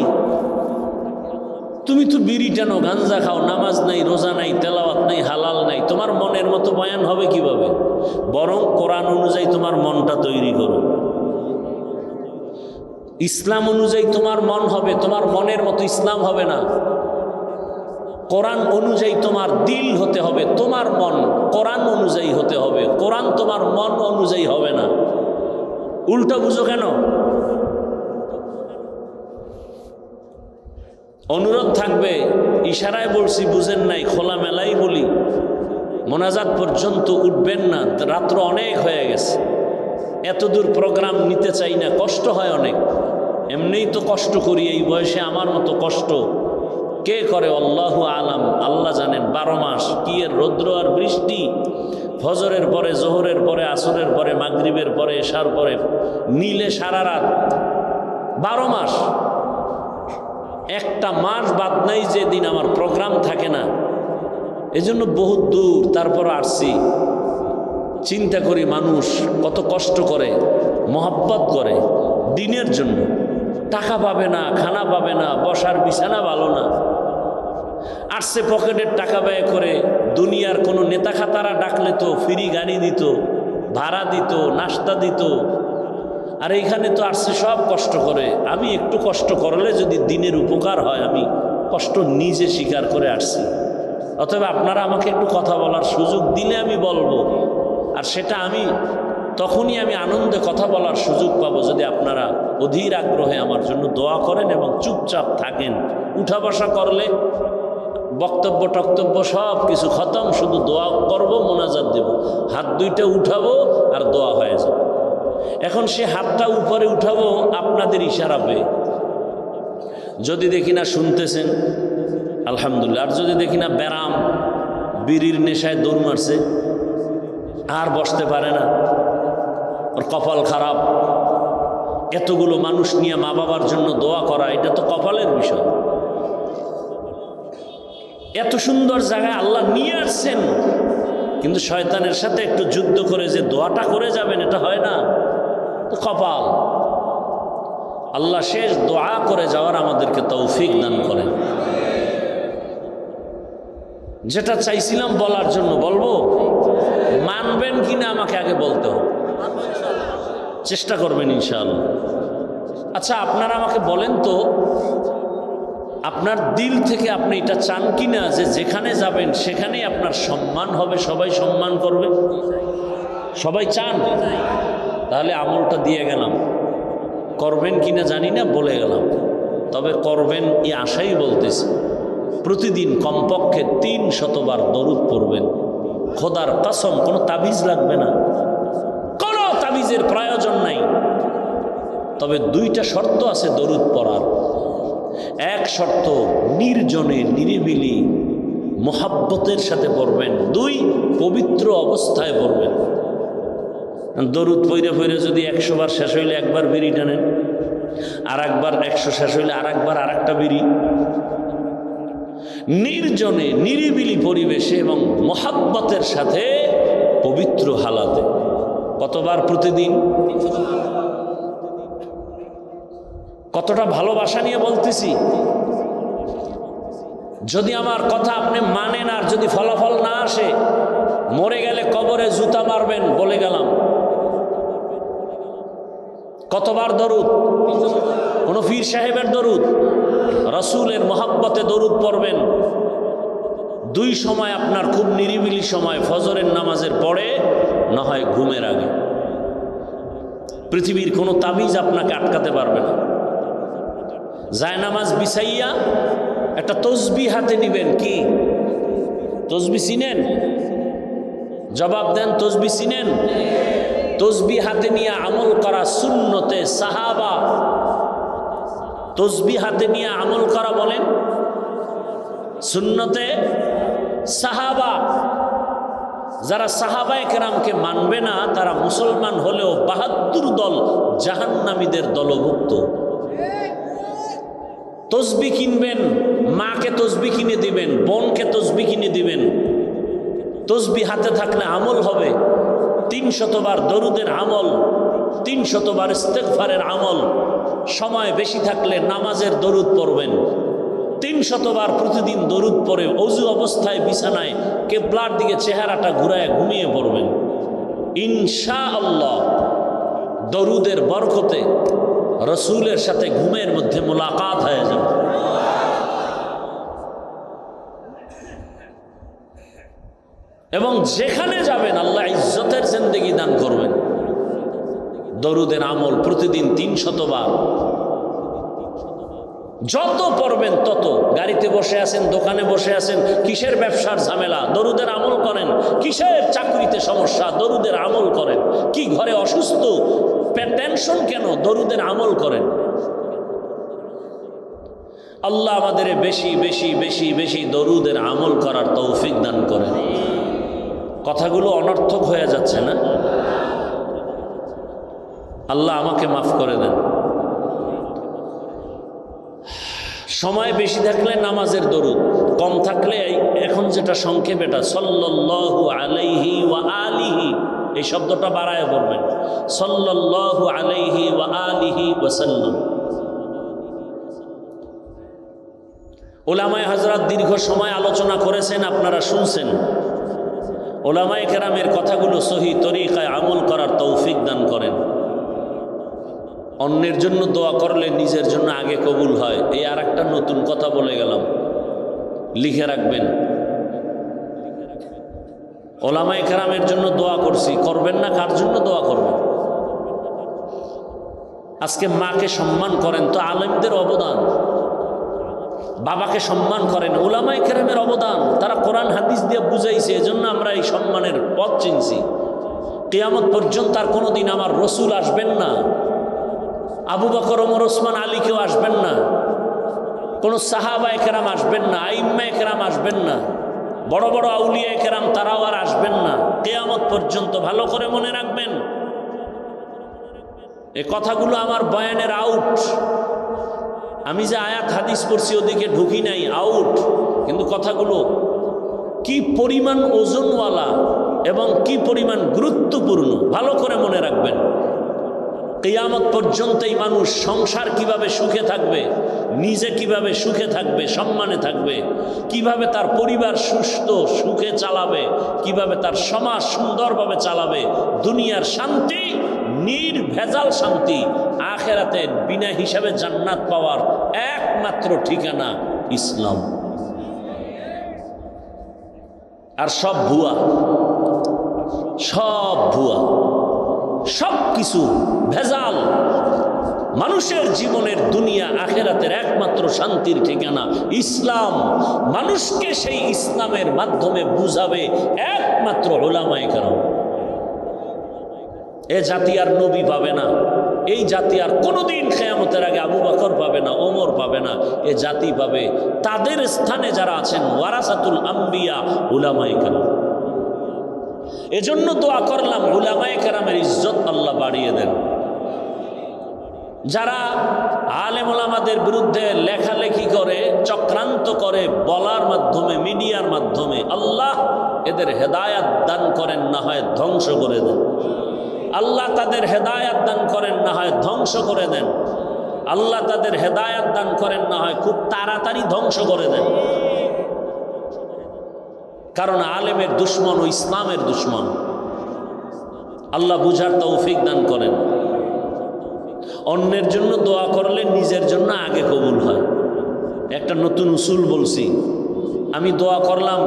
তুমি তো বিড়ি টানো, গাঞ্জা খাও, নামাজ নাই, রোজা নাই, তেলাওয়াত নাই, হালাল নাই, তোমার মনের মতো বয়ান হবে কিভাবে? বরং কোরআন অনুযায়ী তোমার মনটা তৈরি করো। ইসলাম অনুযায়ী তোমার মন হবে, তোমার মনের মতো ইসলাম হবে না। কোরআন অনুযায়ী তোমার দিল হতে হবে, তোমার মন কোরআন অনুযায়ী হতে হবে। কোরআন তোমার মন অনুযায়ী হবে না। উল্টো বুঝো কেন? অনুরোধ থাকবে, ইশারায় বলছি বুঝেন নাই, খোলামেলাই বলি, মোনাজাত পর্যন্ত উঠবেন না, রাত্র অনেক হয়ে গেছে। এত দূর প্রোগ্রাম নিতে চাই না, কষ্ট হয় অনেক। এমনিই তো কষ্ট করি, এই বয়সে আমার মতো কষ্ট কে করে? আল্লাহু আলাম, আল্লাহ জানেন। 12 মাস কি এর রৌদ্র আর বৃষ্টি, ফজরের পরে, জোহরের পরে, আসরের পরে, মাগরিবের পরে, এশার পরে, নীলে সারা রাত, 12 মাস। একটা মাস বাদ নাই যেদিন আমার প্রোগ্রাম থাকে না। এই জন্য বহুত দূর তারপর আসছি। চিন্তা করি মানুষ কত কষ্ট করে, মহব্বত করে দিনের জন্য। টাকা পাবে না, খানা পাবে না, বসার বিছানা ভালো না, আসছে পকেটের টাকা ব্যয় করে। দুনিয়ার কোনো নেতা খাতারা ডাকলে তো ফ্রি গাড়ি দিত, ভাড়া দিত, নাস্তা দিত। আর এইখানে তো আসছে সব কষ্ট করে। আমি একটু কষ্ট করলে যদি দিনের উপকার হয়, আমি কষ্ট নিজে স্বীকার করে আসছি। অতএব আপনারা আমাকে একটু কথা বলার সুযোগ দিলে আমি বলবো। আর সেটা তখনই আমি আনন্দে কথা বলার সুযোগ পাবো যদি আপনারা অধীর আগ্রহে আমার জন্য দোয়া করেন এবং চুপচাপ থাকেন। উঠা বসা করলে বক্তব্য টক্তব্য সব কিছু খতম, শুধু দোয়া করব, মোনাজাত দেব, হাত দুইটা উঠাবো আর দোয়া হয়ে যাবে। এখন সে হাতটা উপরে উঠাবো আপনাদের ইশারা পেয়ে। যদি দেখি না শুনতেছেন আলহামদুলিল্লাহ, আর যদি দেখি না ব্যারাম বিড়ির নেশায় দৌড় মারছে, আর বসতে পারে না, ওর কপাল খারাপ, এতগুলো মানুষ নিয়ে মা বাবার জন্য দোয়া করা এটা তো কপালের বিষয়। এত সুন্দর জায়গায় আল্লাহ নিয়ে আসছেন, কিন্তু শয়তানের সাথে একটু যুদ্ধ করে যে দোয়াটা করে যাবেন এটা হয় না, তো কপাল। আল্লাহ শেষ দোয়া করে যাওয়ার আমাদেরকে তৌফিক দান করেন। যেটা চাইছিলাম বলার জন্য বলবো, মানবেন কিনা আমাকে আগে বলতে হবে, চেষ্টা করবেন ইনশাআল্লাহ। আচ্ছা আপনারা আমাকে বলেন তো, আপনার দিল থেকে আপনি এটা চান কিনা যে যেখানে যাবেন সেখানেই আপনার সম্মান হবে, সবাই সম্মান করবে? সবাই চান? তাহলে আমলটা দিয়ে গেলাম, করবেন কিনা জানি না, বলে গেলাম। তবে করবেন এই আশাই বলতেছি। প্রতিদিন কমপক্ষে 300 বার দরুদ পড়বেন। খোদার কসম, কোনো তাবিজ লাগবে না, কোনো তাবিজের প্রয়োজন নাই। তবে 2টা শর্ত আছে দরুদ পড়ার। এক শর্ত, নির্জনে নিরিবিলি মোহাব্বতের সাথে পড়বেন। 2, পবিত্র অবস্থায় পড়বেন। দরুদ পইরে পইরে যদি 100 বার শেষ হইলে একবার বিড়ি টানেন, আর একবার 100 শেষ হইলে আর একবার আর একটা বিড়ি। নির্জনে নিরিবিলি পরিবেশে এবং মোহাব্বতের সাথে পবিত্র হালাতে। কতবার প্রতিদিন? কতটা ভালোবাসা নিয়ে বলতেছি। যদি আমার কথা আপনি মানেন আর যদি ফলাফল না আসে, মরে গেলে কবরে জুতা মারবেন, বলে গেলাম। কতবার দরুদ? কোন পীর সাহেবের দরুদ, রাসূলের মহব্বতে দরুদ পড়বেন। 2 সময় আপনার খুব নিরিবিলি সময়, ফজরের নামাজের পরে, না হয় ঘুমের আগে। পৃথিবীর কোনো তাবিজ আপনাকে আটকাতে পারবে না। জায়নামাজ বিছাইয়া একটা তসবিহ হাতে নিবেন। কি তসবিহ চিনেন? জবাব দেন, তসবিহ চিনেন? তসবিহ হাতে নিয়ে আমল করা সুন্নতে সাহাবা। তসবিহ হাতে নিয়ে আমল করা বলেন সুন্নতে সাহাবা। যারা সাহাবায়ে কেরামকে মানবে না তারা মুসলমান হলেও 72 দল জাহান্নামীদের দলভুক্ত। তসবিহ কিনবেন, মাকে তসবিহ কিনে দিবেন, বোনকে তসবিহ কিনে দিবেন। তসবিহ হাতে থাকলে আমল হবে। 300 বার দরুদের আমল, 300 বার ইস্তেগফারের আমল। সময় বেশি থাকলে নামাজের দরুদ পড়বেন। 300 বার প্রতিদিন দরুদ পড়ে অজু অবস্থায় বিছানায় কিবলার দিকে চেহারাটা ঘুরায় ঘুমিয়ে পড়বেন। ইনশাআল্লাহ দরুদের বরকতে রাসূলের সাথে ঘুমের মধ্যে মোলাকাত হয়ে যাবে। এবং যেখানে যাবেন আল্লাহ ইজ্জতের জিন্দেগি দান করবেন। দরুদের আমল প্রতিদিন 300 বার, যত পড়বেন তত। গাড়িতে বসে আছেন, দোকানে বসে আছেন, কিসের ব্যবসার ঝামেলা, দরুদের আমল করেন। কিসের চাকরিতে সমস্যা, দরুদের আমল করেন। কি ঘরে অসুস্থ, টেনশন কেন, দরুদের আমল করেন। আল্লাহ আমাদের বেশি বেশি বেশি বেশি দরুদের আমল করার তৌফিক দান করেন। কথাগুলো অনর্থক হয়ে যাচ্ছে না? আল্লাহ আমাকে মাফ করে দেন। সময় বেশি থাকলে নামাজের দরুদ, কম থাকলে এখন যেটা সংক্ষেপ এটা সাল্লাল্লাহু আলাইহি ওয়া আলিহি, এই শব্দটা বাড়ায় বলবেন, সাল্লাল্লাহু আলাইহি ওয়া আলিহি ওয়াসাল্লাম। উলামায়ে হযরত দীর্ঘ সময় আলোচনা করেছেন, আপনারা শুনছেন। উলামায়ে কেরামের কথাগুলো সহি তরিকায় আমল করার তৌফিক দান করেন। অন্যের জন্য দোয়া করলে নিজের জন্য আগে কবুল হয়, এই আর একটা নতুন কথা বলে গেলাম, লিখে রাখবেন। উলামায়ে কেরামের জন্য দোয়া করছি, করবেন না? কার জন্য দোয়া করবেন? আজকে মাকে সম্মান করেন তো আলেমদের অবদান, বাবাকে সম্মান করেন, উলামায়ে কেরামের অবদান, তারা কোরআন হাদিস দিয়ে বুঝাইছে, এজন্য আমরা এই সম্মানের পথ চিনছি। কিয়ামত পর্যন্ত আর কোনোদিন আমার রসুল আসবেন না, আবু বকর, ওমর, ওসমান, আলী কেউ আসবেন না, কোনো সাহাবায়ে কেরাম আসবেন না, আইম্মায়ে কেরাম আসবেন না, বড় বড় আউলিয়ায়ে কেরাম তারাও আর আসবেন না কিয়ামত পর্যন্ত। ভালো করে মনে রাখবেন, এই কথাগুলো আমার বয়ানের আউট। আমি যে আয়াত হাদিস পড়ছি ওদিকে ঢুকি নাই, আউট। কিন্তু কথাগুলো কি পরিমাণ ওজনওয়ালা এবং কি পরিমাণ গুরুত্বপূর্ণ ভালো করে মনে রাখবেন। কিয়ামত পর্যন্ত এই মানুষ সংসার কিভাবে সুখে থাকবে, নিজে কিভাবে সুখে থাকবে, সম্মানে থাকবে, কিভাবে তার পরিবার সুস্থ সুখে চালাবে, কিভাবে তার সমাজ সুন্দরভাবে চালাবে, দুনিয়ার শান্তি, নির্ভেজাল শান্তি, আখেরাতে বিনা হিসাবে জান্নাত পাওয়ার একমাত্র ঠিকানা ইসলাম। আর সব ভুয়া, সব ভুয়া, সব কিছু ভেজাল। মানুষের জীবনের দুনিয়া আখেরাতের একমাত্র শান্তির ঠিকানা ইসলাম। মানুষকে সেই ইসলামের মাধ্যমে বুঝাবে একমাত্র উলামায়ে কেরাম। এ জাতি আর নবী পাবে না, এই জাতি আর কোনোদিন কিয়ামতের আগে আবু বকর পাবে না, ওমর পাবে না, এ জাতি পাবে তাদের স্থানে যারা আছেন ওয়ারাসাতুল আম্বিয়া, উলামায়ে কেরাম। এজন্য দোয়া করলাম উলামায়ে কেরামের ইজ্জত আল্লাহ বাড়িয়ে দেন। যারা আলেম ওলামাদের বিরুদ্ধে লেখালেখি করে, চক্রান্ত করে, বলার মাধ্যমে, মিডিয়ার মাধ্যমে, আল্লাহ এদের হেদায়াত দান করেন, না হয় ধ্বংস করে দেন। আল্লাহ তাদের হেদায়াত দান করেন, না হয় ধ্বংস করে দেন। আল্লাহ তাদের হেদায়াত দান করেন, না হয় খুব তাড়াতাড়ি ধ্বংস করে দেন। কারণ আলেমের দুশ্মন ও ইসলামের দুশ্মন। আল্লাহ বুঝার তৌফিক দান করেন। অন্যের জন্য দোয়া করলে নিজের জন্য আগে কবুল হয়। একটা নতুন উসুল বলছি, আমি দোয়া করলাম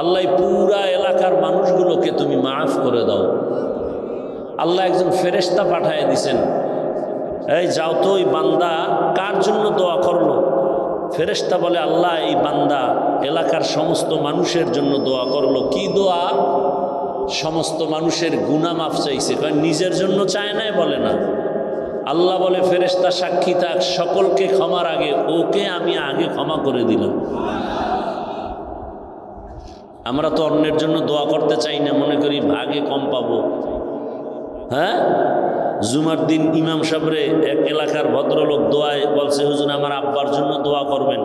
আল্লাহ পুরা এলাকার মানুষগুলোকে তুমি মাফ করে দাও। আল্লাহ একজন ফেরেশতা পাঠিয়ে দিছেন, এই যাও তো ওই বান্দা কার জন্য দোয়া করলো। ফেরেশতা বলে আল্লাহ এই বান্দা এলাকার সমস্ত মানুষের জন্য দোয়া করলো। কি দোয়া? সমস্ত মানুষের গুনাহ মাফ চাইছে, নিজের জন্য চায় নাই বলে না। আল্লাহ বলে ফেরেশতা সাক্ষী থাক, সকলকে ক্ষমার আগে ওকে আমি আগে ক্ষমা করে দিলাম। আমরা তো অন্যের জন্য দোয়া করতে চাই না, মনে করি ভাগে কম পাবো। হ্যাঁ, জুমার দিন ইমাম সাহেবরে এক এলাকার ভদ্রলোক দোয়ায় বলছে, হুজুর আমার আব্বার জন্য দোয়া করবেন।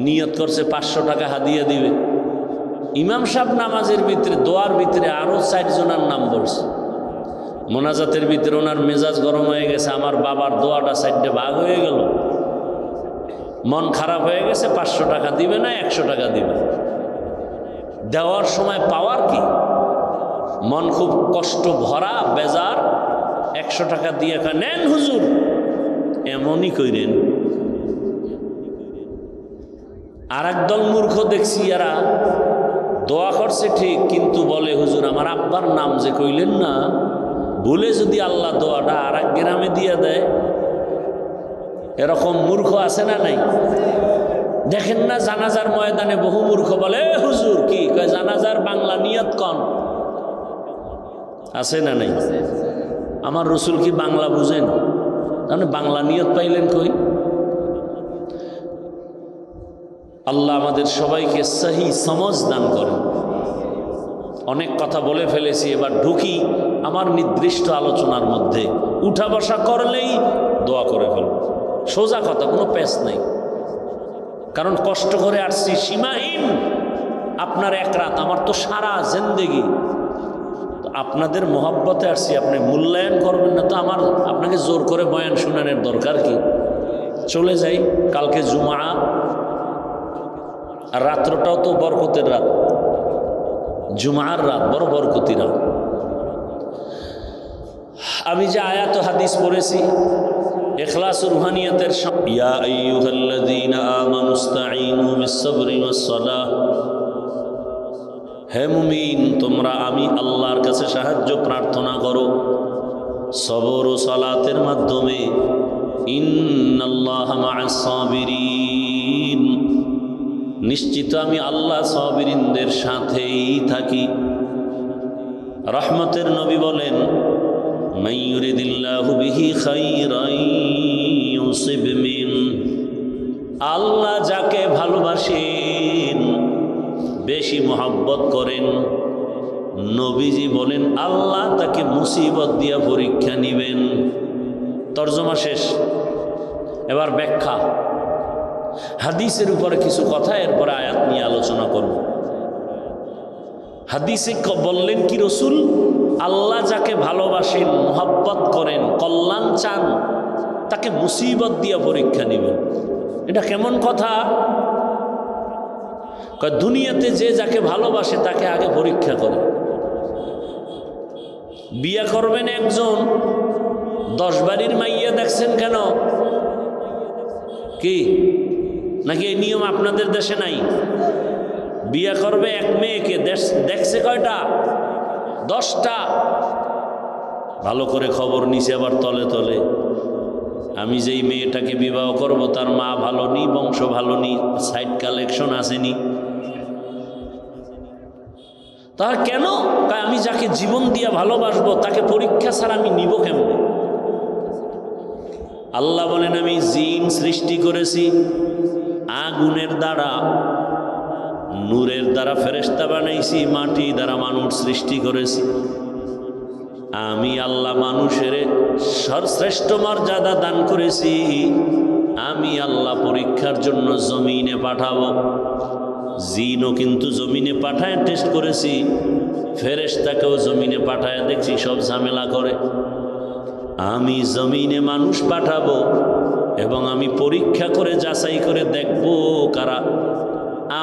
নিয়ত করছে 500 টাকা হাদিয়া দিবে। ইমাম সাহেব নামাজের ভিতরে, দোয়ার ভিতরে আরো 4 জনের নাম বলছে। মোনাজাতের ভিতরে ওনার মেজাজ গরম হয়ে গেছে, আমার বাবার দোয়াটা 4টে ভাগ হয়ে গেল। মন খারাপ হয়ে গেছে, 500 টাকা দিবে না 100 টাকা দিবে। দেওয়ার সময় পাওয়ার কি, মন খুব কষ্ট ভরা, বেজার। 100 টাকা দিয়ে নেন হুজুর, এমনই কইরেন। আর একদল মূর্খ দেখছি, এরা দোয়া করছে ঠিক, কিন্তু বলে হুজুর আমার আব্বার নাম যে কইলেন না, ভুলে যদি আল্লাহ দোয়াটা আর এক গ্রামে দিয়ে দেয়। এরকম মূর্খ আছে না নাই? দেখেন না জানাজার ময়দানে বহু মূর্খ বলে, হুজুর কি কয় জানাজার বাংলা নিয়ত কন, আছে না নাই? আমার রসুল কি বাংলা বুঝেন? তাহলে বাংলা নিয়ত পাইলেন কই? আল্লাহ আমাদের সবাইকে সহি সমঝ দান করেন। অনেক কথা বলে ফেলেছি, এবার ঢুকি আমার নির্দিষ্ট আলোচনার মধ্যে। উঠা বসা করলেই দোয়া করে ফেলব, সোজা কথা, কোনো প্যাচ নাই। কারণ কষ্ট করে আসছি সীমাহীন। আপনার এক রাত, আমার তো সারা জিন্দেগি। আপনাদের মোহাব্বতে আসছি, আপনি মূল্যায়ন করবেন না তো আমার আপনাকে জোর করে বয়ান শোনানোর দরকার কি? চলে যাই, কালকে জুমা, আর রাত্রটাও তো বরকতের রাত, জুমার রাত বড় বরকতি রাত। আমি যে আয়াত হাদিস পড়েছি ইখলাস রুহানিয়াতের, ইয়া আইয়ুহাল্লাযীনা আমানুস্তাঈনু বিস-সাবরি ওয়াস-সালাহ, হে মুমিন তোমরা আমি আল্লাহর কাছে সাহায্য প্রার্থনা করো সবর ও সালাতের মাধ্যমে। ইন্নাল্লাহা মা'আস সাবিরিন, নিশ্চিত আমি আল্লাহ সাবিরিনদের সাথেই থাকি। রহমতের নবী বলেন, মান ইউরিদিল্লাহু বিহি খাইরান ইউসিব মিন, আল্লাহ যাকে ভালোবাসেন, বেশি মহব্বত করেন, নবীজি বলেন আল্লাহ তাকে মুসিবত দিয়া পরীক্ষা নিবেন। তর্জমা শেষ। এবার ব্যাখ্যা, হাদিসের উপরে কিছু কথা, এরপরে আয়াত নিয়ে আলোচনা করব। হাদিসে বললেন কি রসুল, আল্লাহ যাকে ভালোবাসেন, মহব্বত করেন, কল্যাণ চান, তাকে মুসিবত দিয়া পরীক্ষা নিবেন। এটা কেমন কথা? দুনিয়াতে যে যাকে ভালোবাসে তাকে আগে পরীক্ষা করে। বিয়া করবেন একজন, 10 বাড়ির মাইয়া দেখছেন কেন? কি নাকি এই নিয়ম আপনাদের দেশে নাই? বিয়া করবে এক মেয়েকে, দেখছে কয়টা? 10টা। ভালো করে খবর নিছে আবার তলে তলে। আমি যেই মেয়েটাকে বিবাহ করব তার মা ভালো নি, বংশ ভালো নি, সাইড কালেকশন আসেনি। তা কেন? আমি যাকে জীবন দিয়ে ভালোবাসবো তাকে পরীক্ষা ছাড়া আমি নিব কেমন? আল্লাহ বলেন আমি জিন সৃষ্টি করেছি আগুনের দ্বারা, নূরের দ্বারা ফেরেশতা বানাইছি, মাটি দ্বারা মানুষ সৃষ্টি করেছি। আমি আল্লাহ মানুষের সর্বশ্রেষ্ঠ মর্যাদা দান করেছি। আমি আল্লাহ পরীক্ষার জন্য জমিনে পাঠাবো। জিনও কিন্তু জমিনে পাঠায় টেস্ট করেছি, ফেরেশতাকেও জমিনে পাঠায় দেখছি সব ঝামেলা করে। আমি জমিনে মানুষ পাঠাবো এবং আমি পরীক্ষা করে যাচাই করে দেখব কারা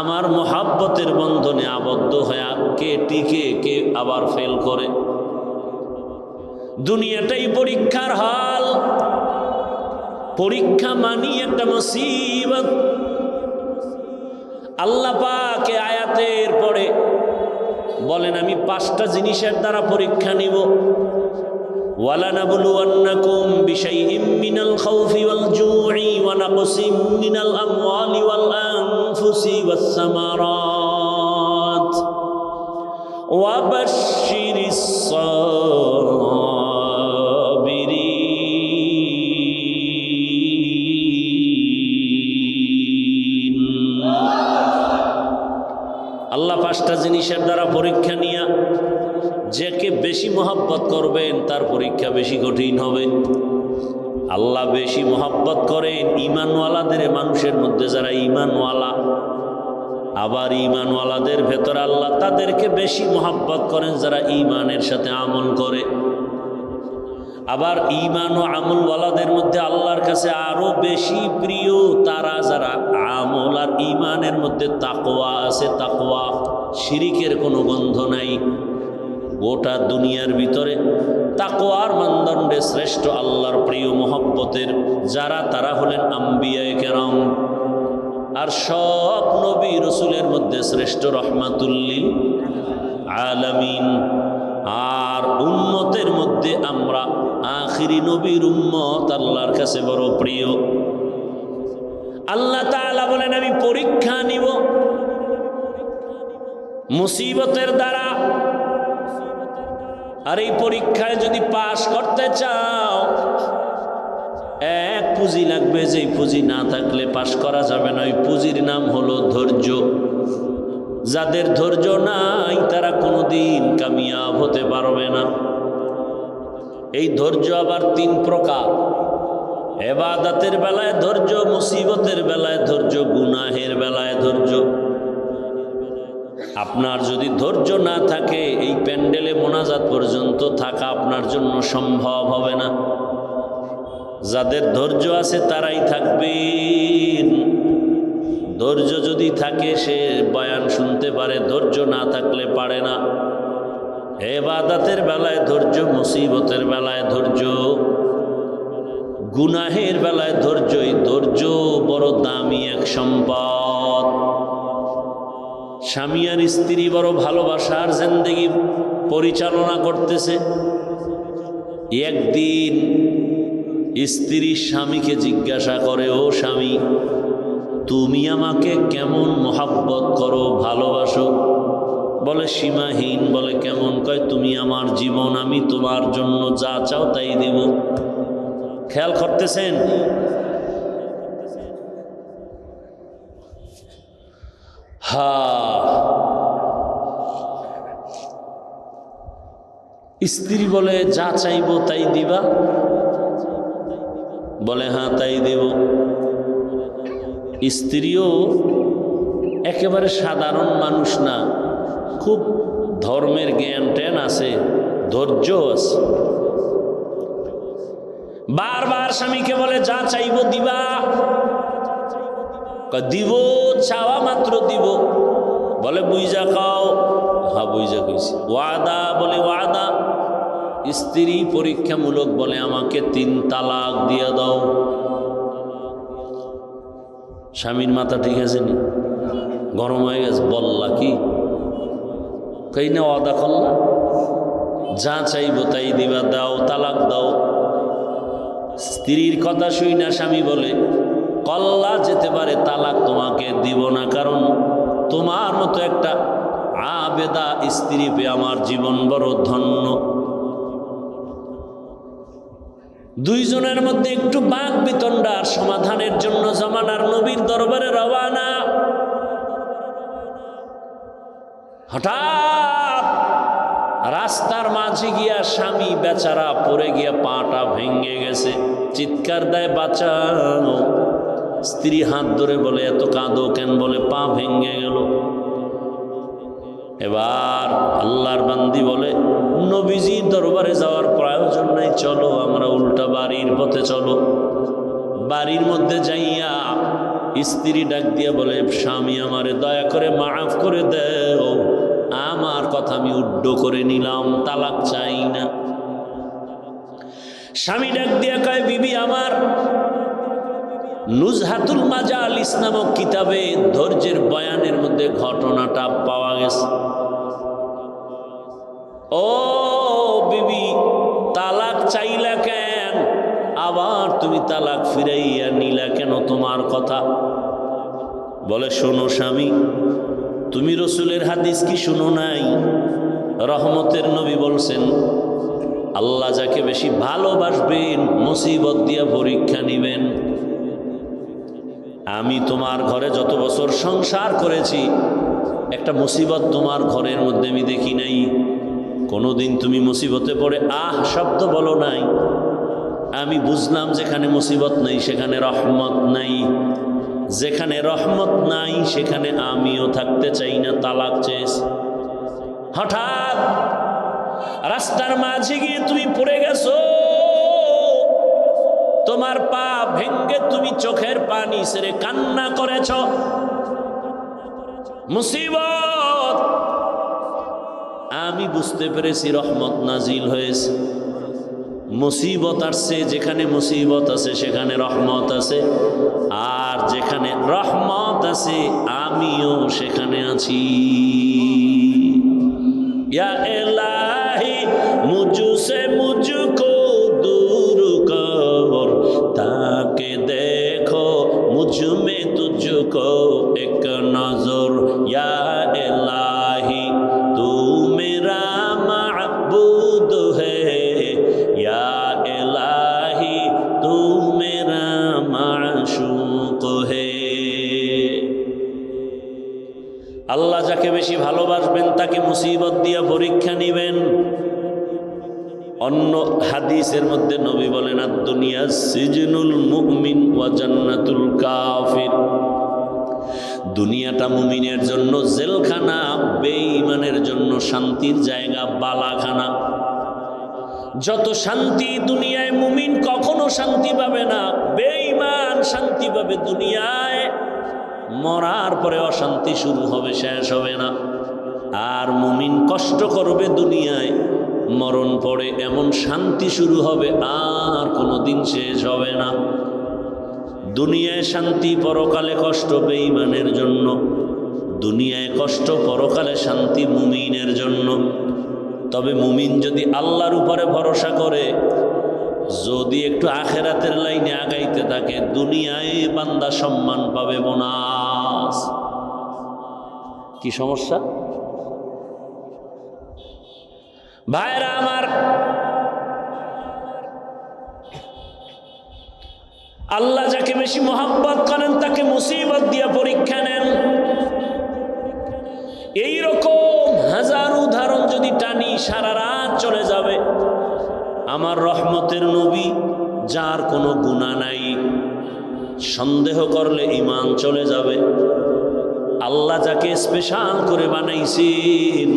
আমার মহাব্বতের বন্ধনে আবদ্ধ হয়ে কে টিকে, কে আবার ফেল করে। দুনিয়াটাই পরীক্ষার হাল। পরীক্ষা মানি একটা মুসিবত। আল্লাহ পাক আয়াতের পরে বলেন আমি 5টা জিনিসের দ্বারা পরীক্ষা নিব। ওয়ালানাবলুওয়ান্নাকুম বিশাইইম মিনাল খাউফি ওয়াল জু'i ওয়া নাকসিম মিনাল আমওয়ালি ওয়াল আনফুসি ওয়াস সামারাত ওয়া বাশশিরিস সাবিরিন। আল্লাহ 5টা জিনিসের দ্বারা পরীক্ষা নিয়া যাকে বেশি মহব্বত করবেন তার পরীক্ষা বেশি কঠিন হবে। আল্লাহ বেশি মহব্বত করেন ঈমানওয়ালাদের, মানুষের মধ্যে যারা ঈমানওয়ালা। আবার ঈমানওয়ালাদের ভেতরে আল্লাহ তাদেরকে বেশি মহব্বত করেন যারা ঈমানের সাথে আমল করে। আবার ঈমান ও আমলওয়ালাদের মধ্যে আল্লাহর কাছে আরো বেশি প্রিয় তারা যারা আমল আর ঈমানের মধ্যে তাকওয়া আছে। তাকওয়া, শিরিকের কোনো গন্ধ নাই। গোটা দুনিয়ার ভিতরে তাকওয়ার মানদণ্ডে শ্রেষ্ঠ আল্লাহর প্রিয় মহব্বতের যারা, তারা হলেন আম্বিয়ায়ে কেরাম। আর সব নবী রসুলের মধ্যে শ্রেষ্ঠ রহমাতুল্লিল আলামিন। আর উম্মতের মধ্যে আমরা আখিরি নবীর উম্মত আল্লাহর কাছে বড় প্রিয়। আল্লাহ তাআলা বলেন আমি পরীক্ষা নিব মুসিবতের দ্বারা। আর এই পরীক্ষায় যদি পাশ করতে চাও, এক পুঁজি লাগবে, যেই পুঁজি না থাকলে পাশ করা যাবে না। ওই পুঁজির নাম হলো ধৈর্য। যাদের ধৈর্য নাই তারা কোনোদিন কামিয়াব হতে পারবে না। এই ধৈর্য আবার 3 প্রকার। ইবাদতের বেলায় ধৈর্য, মুসিবতের বেলায় ধৈর্য, গুনাহের বেলায় ধৈর্য। আপনার যদি ধৈর্য না থাকে এই প্যান্ডেলে মোনাজাত পর্যন্ত থাকা আপনার জন্য সম্ভব হবে না। যাদের ধৈর্য আছে তারাই থাকবেন। ধৈর্য যদি থাকে সে বয়ান শুনতে পারে, ধৈর্য না থাকলে পারে না। ইবাদতের বেলায় ধৈর্য, মুসিবতের বেলায় ধৈর্য, গুনাহের বেলায় ধৈর্য। এই ধৈর্য বড় দামি এক সম্পদ। স্বামী আর স্ত্রী বড় ভালোবাসার জিন্দেগি পরিচালনা করতেছে। একদিন স্ত্রী স্বামীকে জিজ্ঞাসা করে, ও স্বামী, তুমি আমাকে কেমন মোহাব্বত করো, ভালোবাসো? বলে সীমাহীন। বলে কেমন? কয় তুমি আমার জীবন, আমি তোমার জন্য যা চাও তাই দেব। খেয়াল করতেছেন? স্ত্রী বলে যা চাইবো তাই দিবা? বলে হ্যাঁ তাই দেব। স্ত্রীও একেবারে সাধারণ মানুষ না, খুব ধর্মের জ্ঞান ট্যান আছে, ধৈর্য আছে। বারবার স্বামীকে বলে যা চাইবো দিবা? দিব, চাওয়া মাত্র দিব। বলে বুঝা খাও? হ্যাঁ বুঝা কইছি। ওয়াদা? বলে ওয়াদা। স্ত্রী পরীক্ষামূলক বলে আমাকে 3 তালাক দিয়ে দাও। স্বামীর মাথা ঠিক আছে নি? গরম হয়ে গেছে। বললা কি? কই না ওয়াদা করলা, যা চাইবো তাই দিবা, দাও, তালাক দাও। স্ত্রীর কথা শুই না স্বামী বলে কল্লা যেতে পারে, তালাক তোমাকে দিব না, কারণ তোমার মতো একটা আবেদা স্ত্রী পেয়ে আমার জীবন বড় ধন্য। দুইজনের মধ্যে একটু বাক বিতণ্ডার সমাধানের জন্য জামানার নবীর দরবারে রওয়ানা। হঠাৎ রাস্তার মাঝে গিয়া স্বামী বেচারা পড়ে গিয়া পাটা ভেঙে গেছে, চিৎকার দেয় বাঁচাও। স্ত্রী হাত ধরে বলে এত কাঁদো কেন? বলে পা ভেঙে গেল। এবার আল্লাহর বান্দি বলে নবীজির দরবারে যাওয়ার প্রয়োজন নাই, চলো আমরা উল্টা বাড়ির পথে চলো। বাড়ির মধ্যে যাইয়া স্ত্রী ডাক দিয়া বলে স্বামী আমারে দয়া করে মাফ করে দেও, আমার কথা আমি উড্ড করে নিলাম, তালাক চাই না। স্বামী ডাক দিয়া কয় বিবি আমার, নুজহাতুল মাজালিস নামক কিতাবে ধৈর্যের বয়ানের মধ্যে ঘটনাটা পাওয়া গেছে। ও বিবি, তালাক চাইলা কেন? আবার তুমি তালাক ফিরাইয়া নিলা কেন? তোমার কথা। বলে শোনো স্বামী, তুমি রসুলের হাদিস কি শুনো নাই? রহমতের নবী বলছেন আল্লাহ যাকে বেশি ভালোবাসবেন মুসিবত দিয়া পরীক্ষা নিবেন। আমি তোমার ঘরে যত বছর সংসার করেছি একটা মুসিবত তোমার ঘরের মধ্যে আমি দেখি নাই। কোনোদিন তুমি মুসিবতে পড়ে আহ শব্দ বলো নাই। আমি বুঝলাম যেখানে মুসিবত নেই সেখানে রহমত নাই, যেখানে রহমত নাই সেখানে আমিও থাকতে চাই না, তালাক চেয়েছি। হঠাৎ রাস্তার মাঝে গিয়ে তুমি পড়ে গেছো, তোমার পা ভেঙ্গে তুমি চোখের পানি ছেড়ে কান্না করেছ। মুসিবত, আমি বুঝতে পেরেছি রহমত নাজিল হয়েছে। মুসিবত আসছে, যেখানে মুসিবত আছে সেখানে রহমত আছে, আর যেখানে রহমত আছে আমিও সেখানে আছি। ইয়া ইলাহি মুঝসে মুঝকো दूर कर, ताके देखो मुझ में तुझको एक नजर। या इलाही तू मेरा माबूद है, या इलाही तू मेरा माशूक है। আল্লাহ যাকে বেশি ভালোবাসবেন তাকে মুসিবত দিয়া পরীক্ষা নিবেন। অন্য হাদিসের মধ্যে নবী বলেন আদ-দুনিয়া সিজনুল মুমিন ওয়া জান্নাতুল কাফির, দুনিয়াটা মুমিনের জন্য জেলখানা, বেঈমানের জন্য শান্তির জায়গা, বালাখানা। যত শান্তি দুনিয়ায় মুমিন কখনো শান্তি পাবে না, বেঈমান শান্তি পাবে দুনিয়ায়, মরার পরে অশান্তি শুরু হবে, শেষ হবে না। আর মুমিন কষ্ট করবে দুনিয়ায়, মরণ পরে এমন শান্তি শুরু হবে আর কোনোদিন শেষ হবে না। দুনিয়ায় শান্তি, পরকালে কষ্ট বেঈমানের জন্য, দুনিয়ায় কষ্ট, পরকালে শান্তি মুমিনের জন্য। তবে মুমিন যদি আল্লাহর উপরে ভরসা করে, যদি একটু আখেরাতের লাইনে আগাইতে থাকে, দুনিয়ায় বান্দা সম্মান পাবে, বোনাস। কি সমস্যা ভাইরা আমার? আল্লাহ যাকে বেশি মোহাব্বত করেন তাকে মুসিবত দিয়ে পরীক্ষা নেন। এইরকম হাজার উদাহরণ যদি টানি সারা রাত চলে যাবে। আমার রহমতের নবী, যার কোনো গুনাহ নাই, সন্দেহ করলে ঈমান চলে যাবে। আল্লাহ যাকে স্পেশাল করে বানাইছেন,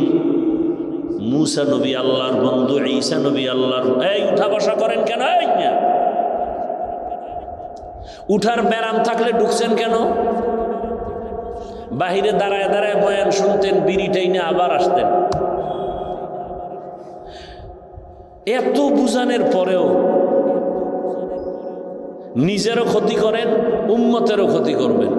মুসা নবী আল্লাহর বন্ধু, ঈসা নবী আল্লাহর। এই উঠা বসা করেন কেন? উঠার ব্যারাম থাকলে ঢুকছেন কেন? বাহিরে দাঁড়ায় দাঁড়ায় বয়ান শুনতেন, বিড়িটাই না আবার আসতেন। এত বুঝানোর পরেও নিজেরও ক্ষতি করেন, উম্মতেরও ক্ষতি করবেন।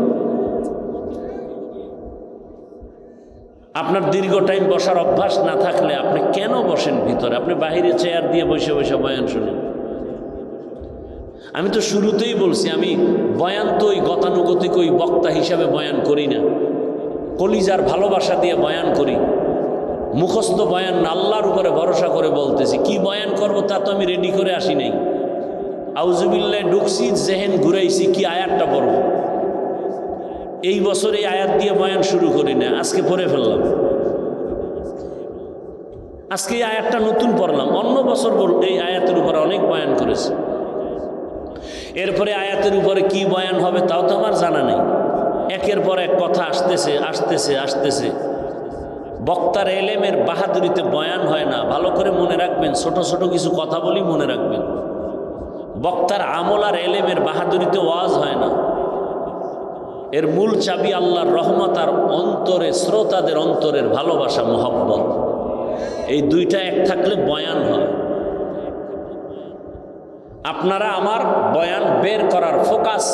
আপনার দীর্ঘ টাইম বসার অভ্যাস না থাকলে আপনি কেন বসেন ভিতরে? আপনি বাহিরে চেয়ার দিয়ে বসে বসে বয়ান শুনেন। আমি তো শুরুতেই বলছি, আমি বয়ান তো ওই গতানুগতিক ওই বক্তা হিসাবে বয়ান করি না, কলিজার ভালোবাসা দিয়ে বয়ান করি। মুখস্থ বয়ান না, আল্লাহর উপরে ভরসা করে বলতেছি। কি বয়ান করব তা তো আমি রেডি করে আসি নাই। আউযুবিল্লাহ ঢুকছি, জেহেন ঘুরাইছি, কি আয়াতটা পড়ব। এই বছর এই আয়াত দিয়ে বয়ান শুরু করি না, আজকে পড়ে ফেললাম। আজকে এই আয়াতটা নতুন পড়লাম, অন্য বছর এই আয়াতের উপরে অনেক বয়ান করেছে। এরপরে আয়াতের উপরে কি বয়ান হবে তাও তো আমার জানা নেই। একের পর এক কথা আসতেছে আসতেছে আসতেছে। বক্তার এলেমের বাহাদুরিতে বয়ান হয় না, ভালো করে মনে রাখবেন। ছোট ছোট কিছু কথা বলি মনে রাখবেন। বক্তার আমল আর এলেমের বাহাদুরিতে ওয়াজ হয় না। এর মূল চাবি আল্লাহর রহমত আর অন্তরে, শ্রোতাদের অন্তরের ভালোবাসা, মোহাব্বত। এই দুইটা এক থাকলে বয়ান হয়। আপনারা আমার বয়ান বের করার ফোকাস।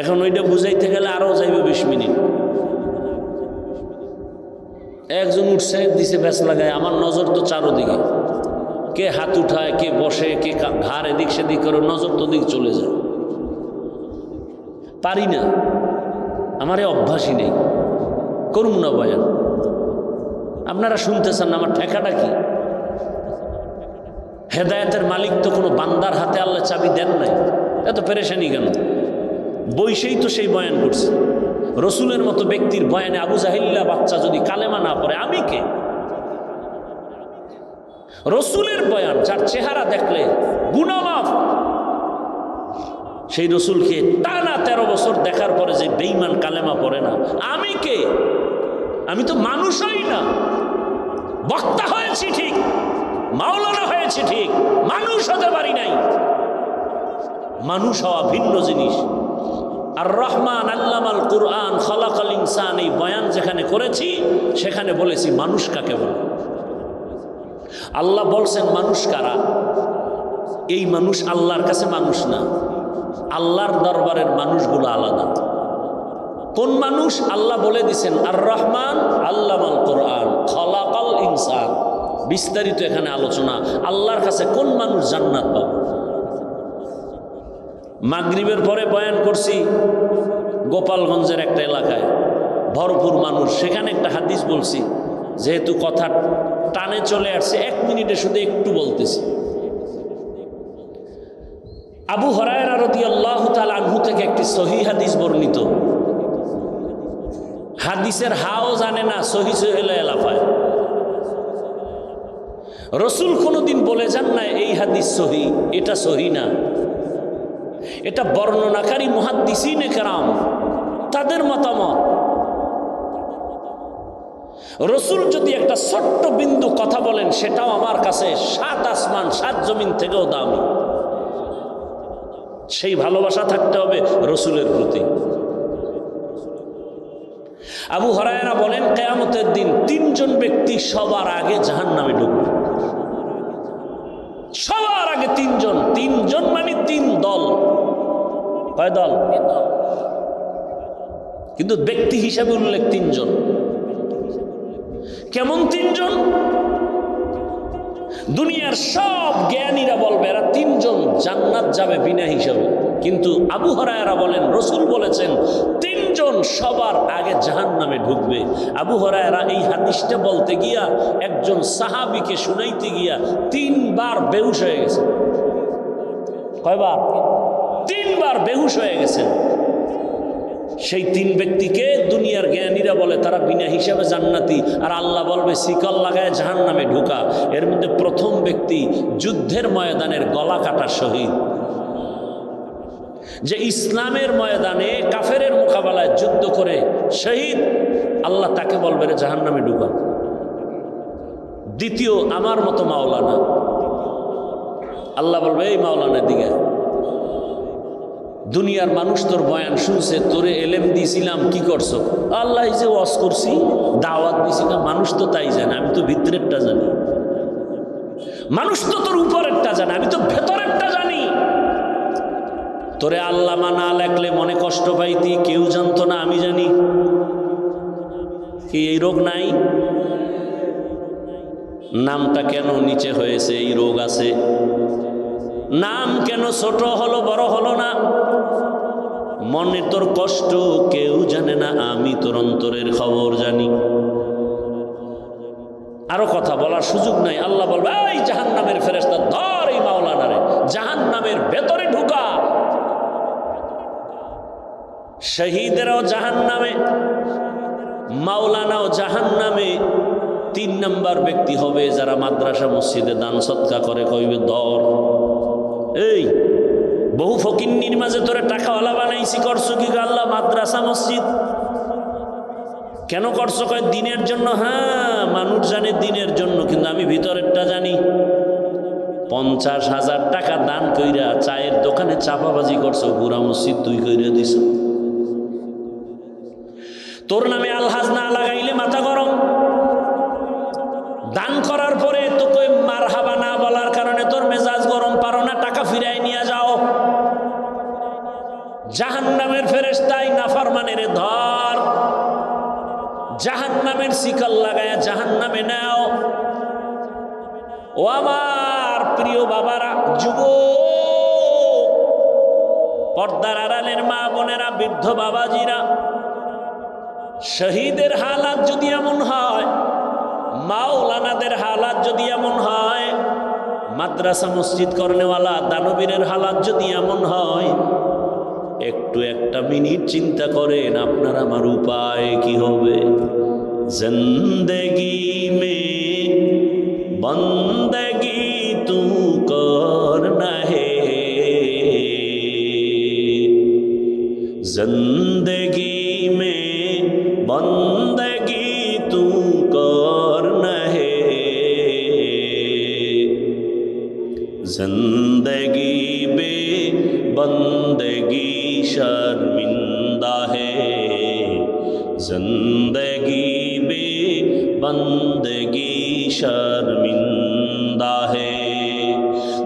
এখন ওইটা বুঝাইতে গেলে আরো যাইবে 20 মিনিট। একজন উঠছে, দিছে ব্যাস লাগায়, আমার নজর তো চারোদিকে। কে হাত উঠায়, কে বসে, কে ঘাড় এদিক সেদিক করে, নজর তো দিক চলে যায়। পারি না, আমার এই অভ্যাসই নেই, করুন না বয়ান। আপনারা শুনতেছেন না, আমার ঠেকাটা কি? হেদায়েতের মালিক তো কোনো বান্দার হাতে আল্লাহ চাবি দেন নাই, এত পেরেশানি কেন? বইসেই তো সেই বয়ান করছে। রসুলের মতো ব্যক্তির বয়ানে আবু জাহিল্লা বাচ্চা যদি কালেমা না পড়ে, আমি কে? রসুলের বয়ান, যার চেহারা দেখলে গুনাহ মাফ, সেই রসুলকে টানা 13 বছর দেখার পরে যে বেঈমান কালেমা পড়ে না, আমি কে? আমি তো মানুষ হই না। বক্তা হয়েছি ঠিক, মাওলানা হয়েছে ঠিক, মানুষ হতে পারি নাই। মানুষ হওয়া ভিন্ন জিনিস। আর রহমান আল্লামাল কুরআন খালাকাল ইনসান, এই বয়ান যেখানে করেছি সেখানে বলেছি মানুষ কাকে বলে। আল্লাহ বলছেন মানুষ কারা? এই মানুষ আল্লাহর কাছে মানুষ না, আল্লাহর দরবারের মানুষগুলো আলাদা। কোন মানুষ? আল্লাহ বলে দিছেন আর রহমান আল্লামাল কুরআন খালাকাল ইনসান। বিস্তারিত এখানে আলোচনা। আল্লাহর কাছে কোন মানুষ জান্নাত পাবে? মাগরিবের পরে বয়ান করছি গোপালগঞ্জের একটা এলাকায়, ভরপুর মানুষ। সেখানে একটা হাদিস বলছি, যেহেতু কথা টানে চলে আসছে 1 মিনিটে শুধু একটু বলতেছি। আবু হুরায়রা রাদিয়াল্লাহু তাআলা আনহু থেকে একটি সহিহ হাদিস বর্ণিত। হাদিসের হাও জানে না, সহিহ সহিহ লাফায়। রসুল কোনোদিন বলে যান না এই হাদিস সহি, এটা সহি না। এটা বর্ণনাকারী মুহাদ্দিসিনে কেরাম তাদের মতামত। রসুল যদি একটা ছোট্ট বিন্দু কথা বলেন সেটাও আমার কাছে 7 আসমান 7 জমিন থেকেও দামি। সেই ভালোবাসা থাকতে হবে রসুলের প্রতি। আবু হুরায়রা বলেন কিয়ামতের দিন 3 জন ব্যক্তি সবার আগে জাহান্নামে ঢুকবে। সবার আগে 3 জন। 3 জন মানে 3 দল। কয় দল? কিন্তু ব্যক্তি হিসাবে উল্লেখ 3 জন। কেমন 3 জন? দুনিয়ার সব জ্ঞানীরা বলবে এরা 3 জন জান্নাত যাবে বিনা হিসাবে, কিন্তু আবু হুরায়রা বলেন রসুল বলেছেন 3 জন সবার আগে জাহান্নামে ঢুকবে। আবু হুরায়রা এই হাদিসটা বলতে গিয়া একজন সাহাবীকে শুনাইতে গিয়া 3 বার বেহুশ হয়ে গেছে। কয়বার? 3 বার বেহুশ হয়ে গেছেন। সেই 3 ব্যক্তিকে দুনিয়ার জ্ঞানীরা বলে তারা বিনা হিসাবে জান্নাতি, আর আল্লাহ বলবে শিকল লাগায় জাহান্নামে ঢুকা। এর মধ্যে প্রথম ব্যক্তি যুদ্ধের ময়দানের গলা কাটা শহীদ, যে ইসলামের ময়দানে কাফেরের মোকাবেলায় যুদ্ধ করে শহীদ, আল্লাহ তাকে বলবে রে জাহান্নামে ঢুকা। দ্বিতীয় আমার মতো মাওলানা, আল্লাহ বলবে এই মাওলানার দিকে, দুনিয়ার মানুষ তোর বয়ান শুনছে, তোরে এলেম দিয়েছিলাম, কি করছো? আল্লাহ যে ওয়াজ করছি, দাওয়াত দিয়েছিলাম। মানুষ তো তাই জানে, আমি তো ভিতরেরটা জানি। মানুষ তো তোর উপরেরটা জানে, আমি তো ভেতরেরটা জানি। তোরে আল্লামা না লেখলে মনে কষ্ট পাইতি, কেউ জানতো না, আমি জানি। কি এই রোগ নাই? নামটা কেন নিচে হয়েছে? এই রোগ আছে। নাম কেন ছোট হলো বড় হলো না? মনে তোর কষ্ট কেউ জানে না, আমি তোর অন্তরের খবর জানি। আরো কথা বলার সুযোগ নাই। আল্লাহ বলবে এই জাহান্নামের ফেরেশতা ধর এই মাওলানারে, জাহান্নামের ভেতরে ঢুকা। শহীদেরাও জাহান্নামে, মাওলানাও জাহান্নামে। 3 নাম্বার ব্যক্তি হবে যারা মাদ্রাসা মসজিদে দান সৎকা করে, কইবে ধর। এই বহু ফকিন্নির মাঝে তোরে টাকাওয়ালা বানাইছি, করছো কি? আল্লাহ মাদ্রাসা মসজিদ কেন করছো? কয় দিনের জন্য। হ্যাঁ, মানুষ জানে দিনের জন্য, কিন্তু আমি ভিতরেরটা জানি। 50,000 টাকা দান কইরা চায়ের দোকানে চাপাবাজি করছো, পুরা মসজিদ তুই কইরা দিছ। তোর নামে আলহাজ না লাগাইলে মাথা গরম। দান করার পরে তো কই মারহাবা না বলার কারণে তোর মেজাজ গরম, পারো না, টাকা ফিরাই নিয়ে যাও। জাহান্নামের ফেরেশতাই নাফরমানের ধর, জাহান্নামের শিকল লাগায়া জাহান্নামে নাও। ও আমার প্রিয় বাবারা, যুবক, পর্দার আড়ালের মা বোনেরা, বৃদ্ধ বাবাজিরা, শহীদের হালাত যদি এমন হয়, মাওলানাদের হালাত যদি এমন হয়, মাদ্রাসা মসজিদ করনেওয়ালা দানবীরের হালাত যদি এমন হয়, একটু একটা মিনিট চিন্তা করেন আপনার আমার উপায় কি হবে। জিন্দেগি মে বন্দেগি তু করনা হে, জিন্দেগি মে বন্দেগি তু করনা হে, जिंदगी बे बंदगी शर्मिंदा है, जिंदगी बे बंदगी शर्मिंदा है।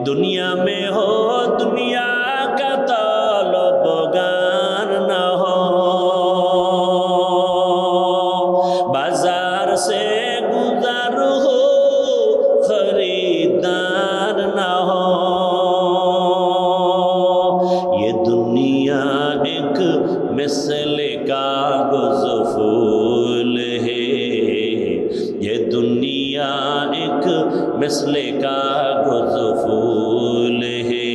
दुनिया में हो दुनिया का तलबगार न हो, बाजार से गुजर हो खरीदार न हो। ये दुनिया एक मिसले कागज फूल है, ये दुनिया एक मिसले कागज फूल है।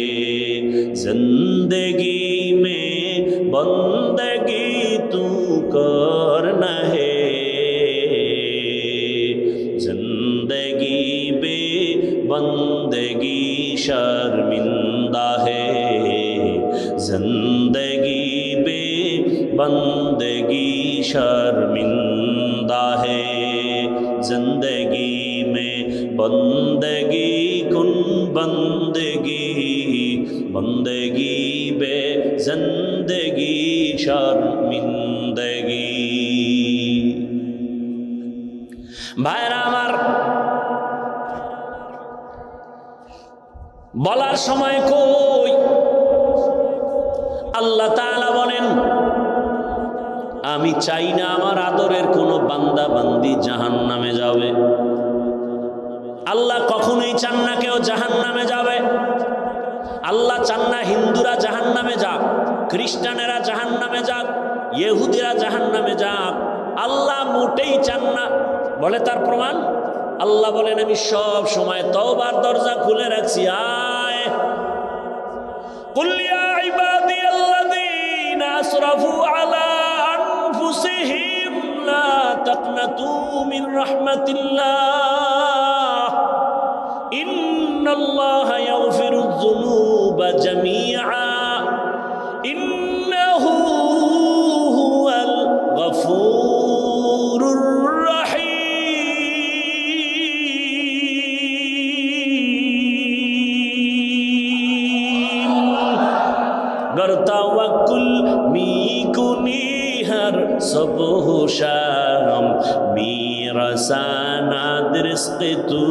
जिंदगी में बंदगी तू करना है, जिंदगी बे बंदगी शर्मिंदा है, जिंदगी बे बंदगी शर्मिंदा है, जिंदगी में बंदगी कुन बंदगी, बंदगी बे जिंदगी शर्मिंदगी। ভাইরা আমার, বলার সময় কই আল্লাহ তাআলা বলেন, আমি চাই না আমার আদরের কোনো বান্দা বান্দি জাহান্নামে যাবে। আল্লাহ কখনোই চান না কেউ জাহান্নামে যাবে। আল্লাহ চান না হিন্দুরা জাহান্নামে যাক, খ্রিস্টানেরা জাহান্নামে যাক, ইহুদিরা জাহান্নামে যাক। আল্লাহ মোটেই চান না। বলে তার প্রমাণ, আল্লাহ বলেন আমি সব সময় তওবার দরজা খুলে রাখছি। আয় কুল ইয়া ইবাদিয়াল্লাযীনা আসরাফু আলা আনফুসিহিম লা তাকনাতু মিন রাহমাতিল্লাহ ইন্নাল্লাহা ইয়াগফিরুয যুনুবা জামিআ ইন্নাহু হুয়াল গফুরুর রহিম। गर तवक्कुल मी कुनी हर सुबह शाम, मेरा सनद रिज़्क़ तू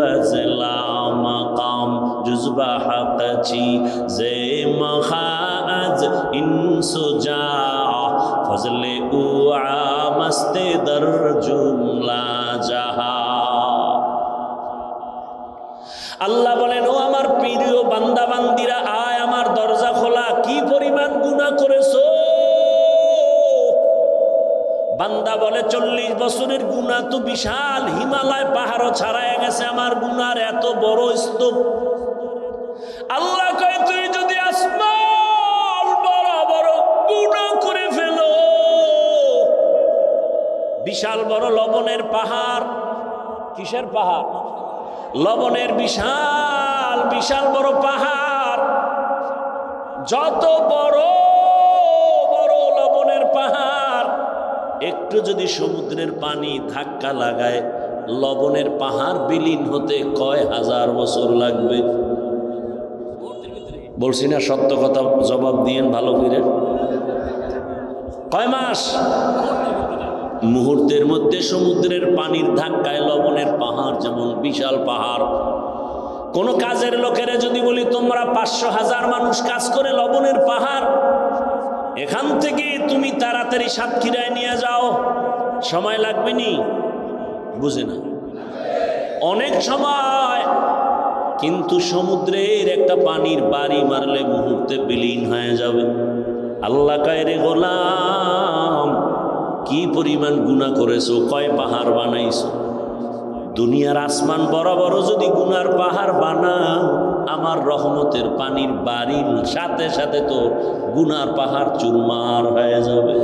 अज़ला मकाम, जुज़्बा हक़ चीज़े मखाअज इंसुजा, फज़ले उआ मस्ते दर जुमला जहा। আল্লাহ বলেন, ও আমার প্রিয় বান্দা বান্দিরা, আয় আমার দরজা খোলা। কি পরিমাণ গুনাহ করেছো? বান্দা বলে 40 বছরের গুনাহ তো বিশাল, হিমালয় পাহাড়ও ছাড়ায় গেছে আমার গুনার এত বড় স্তূপ। আল্লাহ কয়, তুই যদি আসমান বড় বড় গুনাহ করে ফেলো, বিশাল বড় লবণের পাহাড়। কিসের পাহাড়? লবণের বিশাল বিশাল বড় পাহাড়। যত বড় বড় লবণের পাহাড়, একটু যদি সমুদ্রের পানি ধাক্কা লাগায়, লবণের পাহাড় বিলীন হতে কয় হাজার বছর লাগবে? বলছি না সত্য কথা, জবাব দিয়েন ভালো করে। কয় মাস? মুহূর্তের মধ্যে সমুদ্রের পানির ধাক্কায় লবণের পাহাড় যেমন বিশাল পাহাড়। কোন কাজের লোকেরা যদি বলি তোমরা 500,000 মানুষ কাজ করে লবণের পাহাড়, এখান থেকে তুমি তাড়াতাড়ি সাতক্ষীরায় নিয়ে যাও, সময় লাগবে নি? বুঝে না, অনেক সময়। কিন্তু সমুদ্রের একটা পানির বাড়ি মারলে মুহূর্তে বিলীন হয়ে যাবে। আল্লাহ কয়, রে গোলাম, কি পরিমাণ গুনাহ করেছো, কয় পাহাড় বানাইছো। দুনিয়ার আসমান বড় বড় যদি গুনার পাহাড় বানাও, আমার রহমতের পানির বাড়ির সাথে সাথে তো গুনার পাহাড় চুরমার হয়ে যাবে।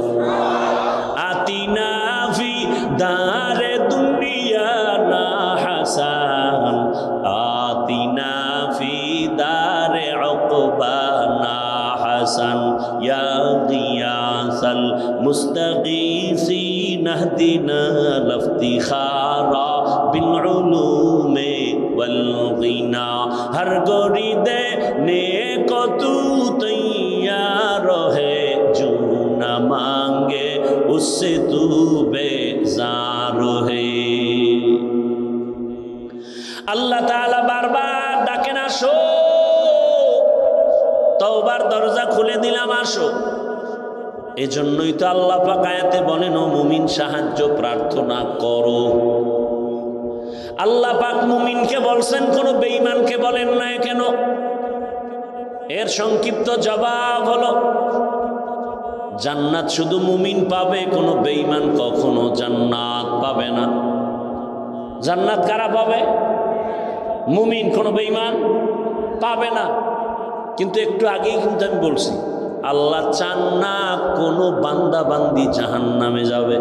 আতিনা ফি দারে দুনিয়া না হাসান, আতিনা ফি দারে উকবা না হাসান, ইয়া গিয়াসাল মুস্তাগীসিন ইহদিনা লাফতিখারা বিল উলুমে ওয়াল গিনা, হর গরিদে নেক তু তৈয়ার হে, जो न मांगे उससे तू बेजार है। আল্লাহ তাআলা বারবার ডাকেন, আসো, তওবার দরজা খুলে দিলাম, আসো। এজন্যই তো আল্লাহ পাক আয়াতে বলেন, ও মুমিন সাহায্য প্রার্থনা করো। আল্লাহ পাক মুমিনকে বলছেন, কোন বেঈমানকে বলেন না কেন? এর সংক্ষিপ্ত জবাব হলো, জান্নাত শুধু মুমিন পাবে, কোনো বেঈমান কখনো জান্নাত পাবে না। জান্নাত কারা পাবে? মুমিন, কোনো বেঈমান পাবে না। কিন্তু একটু আগেই কিন্তু আমি বলছি, আল্লাহ চান না কোনো বান্দা বান্দি জাহান্নামে যাবে।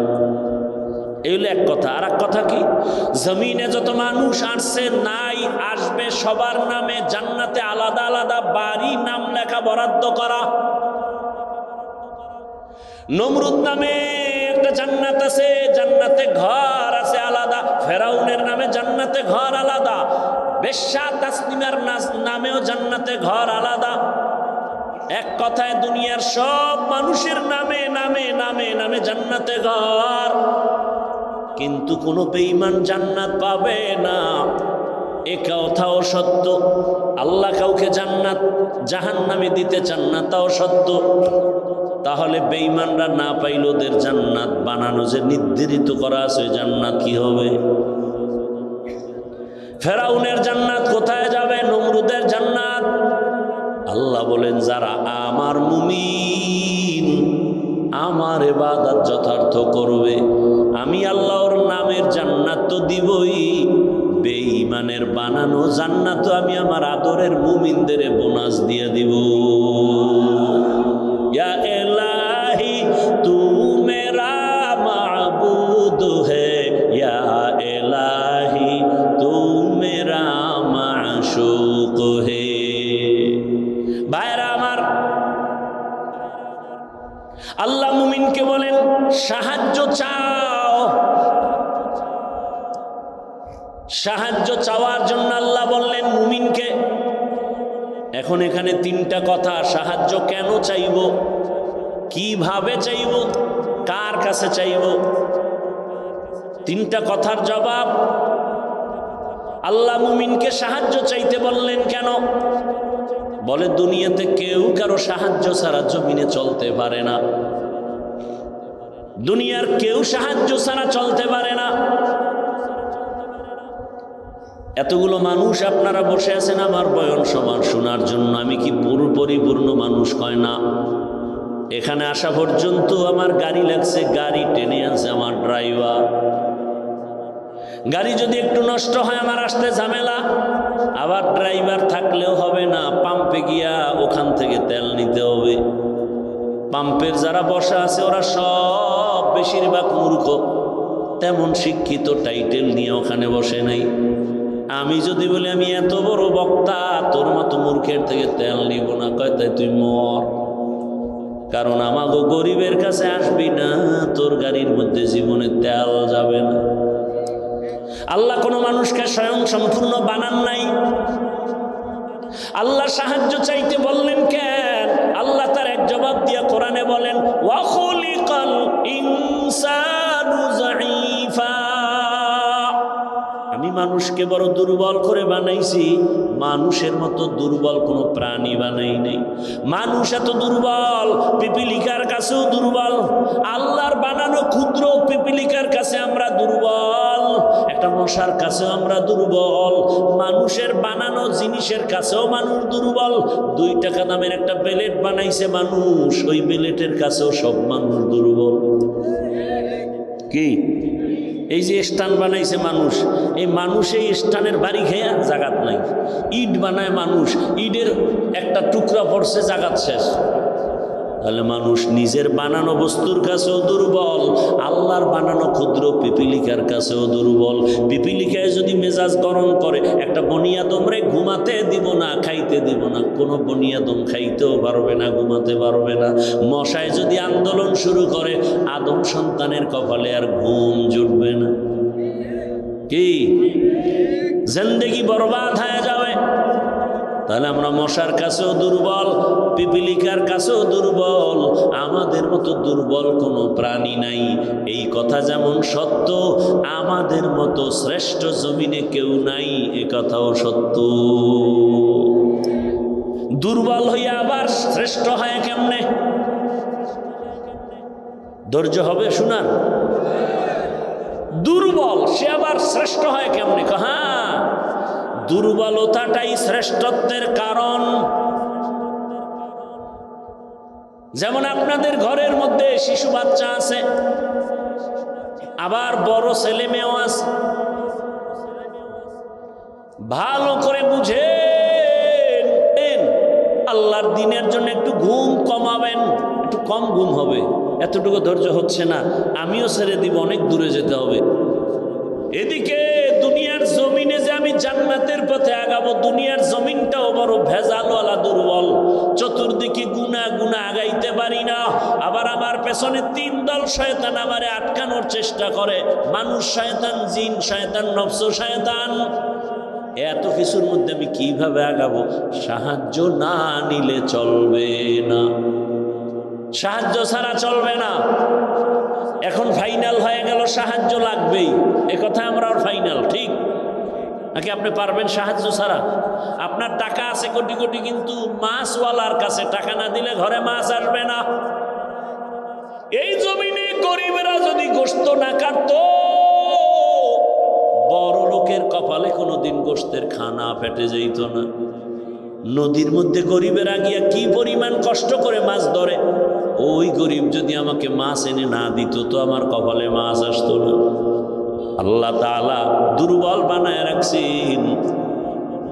এই হলো এক কথা। আর এক কথা কি, জমিনে যত মানুষ আসছে নাই আসবে সবার নামে জান্নাতে আলাদা আলাদা বাড়ি নাম লেখা বরাদ্দ করা। নমরুদ নামে একটা জান্নাত আছে, জান্নাতে ঘর আছে আলাদা। ফেরাউনের নামে জান্নাতে ঘর আলাদা। বেশ্যা তাসনিমার নামেও জান্নাতে ঘর আলাদা। এক কথায় দুনিয়ার সব মানুষের নামে নামে নামে নামে জান্নাতে ঘর, কিন্তু কোনো বেঈমান জান্নাত পাবে না। এ কথাও সত্য। আল্লাহ কাউকে জান্নাত জাহান্নামে দিতে চান না, তাও সত্য। তাহলে বেঈমানরা না পাইল ওদের জান্নাত বানানো যে নির্ধারিত করা আছে, জান্নাত কি হবে? ফেরাউনের জান্নাত কোথায় যাবে? নমরুদের জান্নাত। আল্লাহ বলেন যারা আমার মুমিন, আমার ইবাদত যথার্থ করবে, আমি আল্লাহর নামের জান্নাত তো দিবই, বেঈমানের বানানো জান্নাত আমি আমার আদরের মুমিনদের বোনাস দিয়ে দিব। ইয়া ইলাহি তু মেরা মাবুদ হে, ইয়া ইলাহি তু মেরা মাশুক হে। ভাইরা আমার, আল্লাহ মুমিনকে বলেন সাহায্য চাও। সাহায্য চাওয়ার জন্য আল্লাহ বললেন মুমিনকে। এখন এখানে তিনটা কথা, সাহায্য কেন চাইব, কিভাবে চাইব, কার কাছে চাইব, তিনটা কথার জবাব। আল্লাহ মুমিনকে সাহায্য চাইতে বললেন কেন? বলে দুনিয়াতে কেউ কারো সাহায্য ছাড়া জমিনে চলতে পারে না। দুনিয়ার কেউ সাহায্য ছাড়া চলতে পারে না। এতগুলো মানুষ আপনারা বসে আছেন আমার বয়ান সমান শোনার জন্য। আমি কি পরিপূর্ণ মানুষ? কয় না। এখানে আসা পর্যন্ত আমার গাড়ি লাগছে, গাড়ি টেনে আনছে আমার ড্রাইভার। গাড়ি যদি একটু নষ্ট হয় আমার আসতে ঝামেলা, আবার ড্রাইভার থাকলেও হবে না, পাম্পে গিয়া ওখান থেকে তেল নিতে হবে। পাম্পের যারা বসা আছে ওরা সব বেশিরভাগ মূর্খ, তেমন শিক্ষিত টাইটেল নিয়ে ওখানে বসে নাই। আমি যদি বলি আমি এত বড় বক্তা, তোর মতো মূর্খের থেকে তেল নিব না, কয় তাই তুই মর, কারণ আমাগো গরিবের কাছে আসবি না, তোর গাড়ির মধ্যে জীবনে তেল যাবে না। আল্লাহ কোনো মানুষকে স্বয়ং সম্পূর্ণ বানান নাই। আল্লাহ সাহায্য চাইতে বললেন কেন? আল্লাহ তার এক জবাব দিয়া কোরআনে বলেন ওয়া খুলিকাল ইনসানু যায়ীফা। আমি মানুষকে বড় দুর্বল করে বানাইছি, মানুষের মতো দুর্বল কোনো প্রাণী বানাই নাই। মানুষ এত দুর্বল, পিপিলিকার কাছেও দুর্বল। আল্লাহর বানানো ক্ষুদ্র পিপিলিকার কাছে আমরা দুর্বল, একটা মশার কাছেও আমরা দুর্বল, মানুষের বানানো জিনিসের কাছেও মানুষ দুর্বল। 2 টাকা দামের একটা বেলেট বানাইছে মানুষ, ওই বেলেটের কাছেও সব মানুষ দুর্বল। কি এই যে স্টান বানাইছে মানুষ, এই মানুষ এই স্টানের বাড়ি খেয়ে জাগাত নাই। ইট বানায় মানুষ, ইটের একটা টুকরা পড়ছে, জাগাত শেষ। তাহলে মানুষ নিজের বানানো বস্তুর কাছেও দুর্বল, আল্লাহর বানানো ক্ষুদ্র পিপিলিকার কাছেও দুর্বল। পিপিলিকায় যদি মেজাজ গরম করে, একটা বনিয়াদমরে ঘুমাতে দিব না, খাইতে দিব না, কোনো বনিয়াদম খাইতেও পারবে না, ঘুমাতে পারবে না। মশায় যদি আন্দোলন শুরু করে, আদম সন্তানের কপালে আর ঘুম জুটবে না। কি জিন্দেগি বরবাদ হয়ে যাবে। তাহলে আমরা মশার কাছেও দুর্বল, পিপিলিকার কাছেও দুর্বল, আমাদের মতো দুর্বল কোনো প্রাণী নাই। এই কথা যেমন সত্য, আমাদের মতো শ্রেষ্ঠ জমিনে কেউ নাই, এ কথাও সত্য। দুর্বল হইয়া আবার শ্রেষ্ঠ হয় কেমনে? ধৈর্য হবে শোনার। দুর্বল সে আবার শ্রেষ্ঠ হয় কেমনে? হ্যাঁ, দুর্বলতাটাই শ্রেষ্ঠত্বের কারণ। যেমন আপনাদের ঘরের মধ্যে শিশু বাচ্চা আছে, আবার বড় ছেলে মেয়েও আছে। ভালো করে বুঝেন, আল্লাহর দিনের জন্য একটু ঘুম কমাবেন, একটু কম ঘুম হবে। এতটুকু ধৈর্য হচ্ছে না, আমিও ছেড়ে দিব, অনেক দূরে যেতে হবে। এদিকে দুনিয়ার জমিনে যে আমি জান্নাতের পথে আগাবো, দুনিয়ার জমিনটাও বড় ভেজালওয়ালা, দুর্বল, চতুর্দিকে গুনাহ গুনাহ, আগাইতে পারি না। আবার আমার পেছনে তিন দল শয়তান আমারে আটকানোর চেষ্টা করে, মানুষ শয়তান, জিন শয়তান, নফস শয়তান। এত কিছুর মধ্যে আমি কিভাবে আগাবো? সাহায্য না নিলে চলবে না, সাহায্য ছাড়া চলবে না। এখন ফাইনাল হয়ে গেল, সাহায্য লাগবেই, একথা আমরা ফাইনাল, ঠিক নাকি? আপনি পারবেন সাহায্য ছাড়া? আপনার টাকা আছে কোটি কোটি, কিন্তু মাছওয়ালার কাছে টাকা না দিলে ঘরে মাছ আসবে না। এই জমিনে গরিবেরা যদি গোশত না কাটতো, বড় লোকের কপালে কোনোদিন গোশতের খানা ফেটে যেত না। নদীর মধ্যে গরিবেরা গিয়া কি পরিমাণ কষ্ট করে মাছ ধরে, ওই গরিব যদি আমাকে মাছ এনে না দিত তো আমার কপালে মাছ আসতো না। আল্লাহ তাআলা দুর্বল বানায় রাখছেন।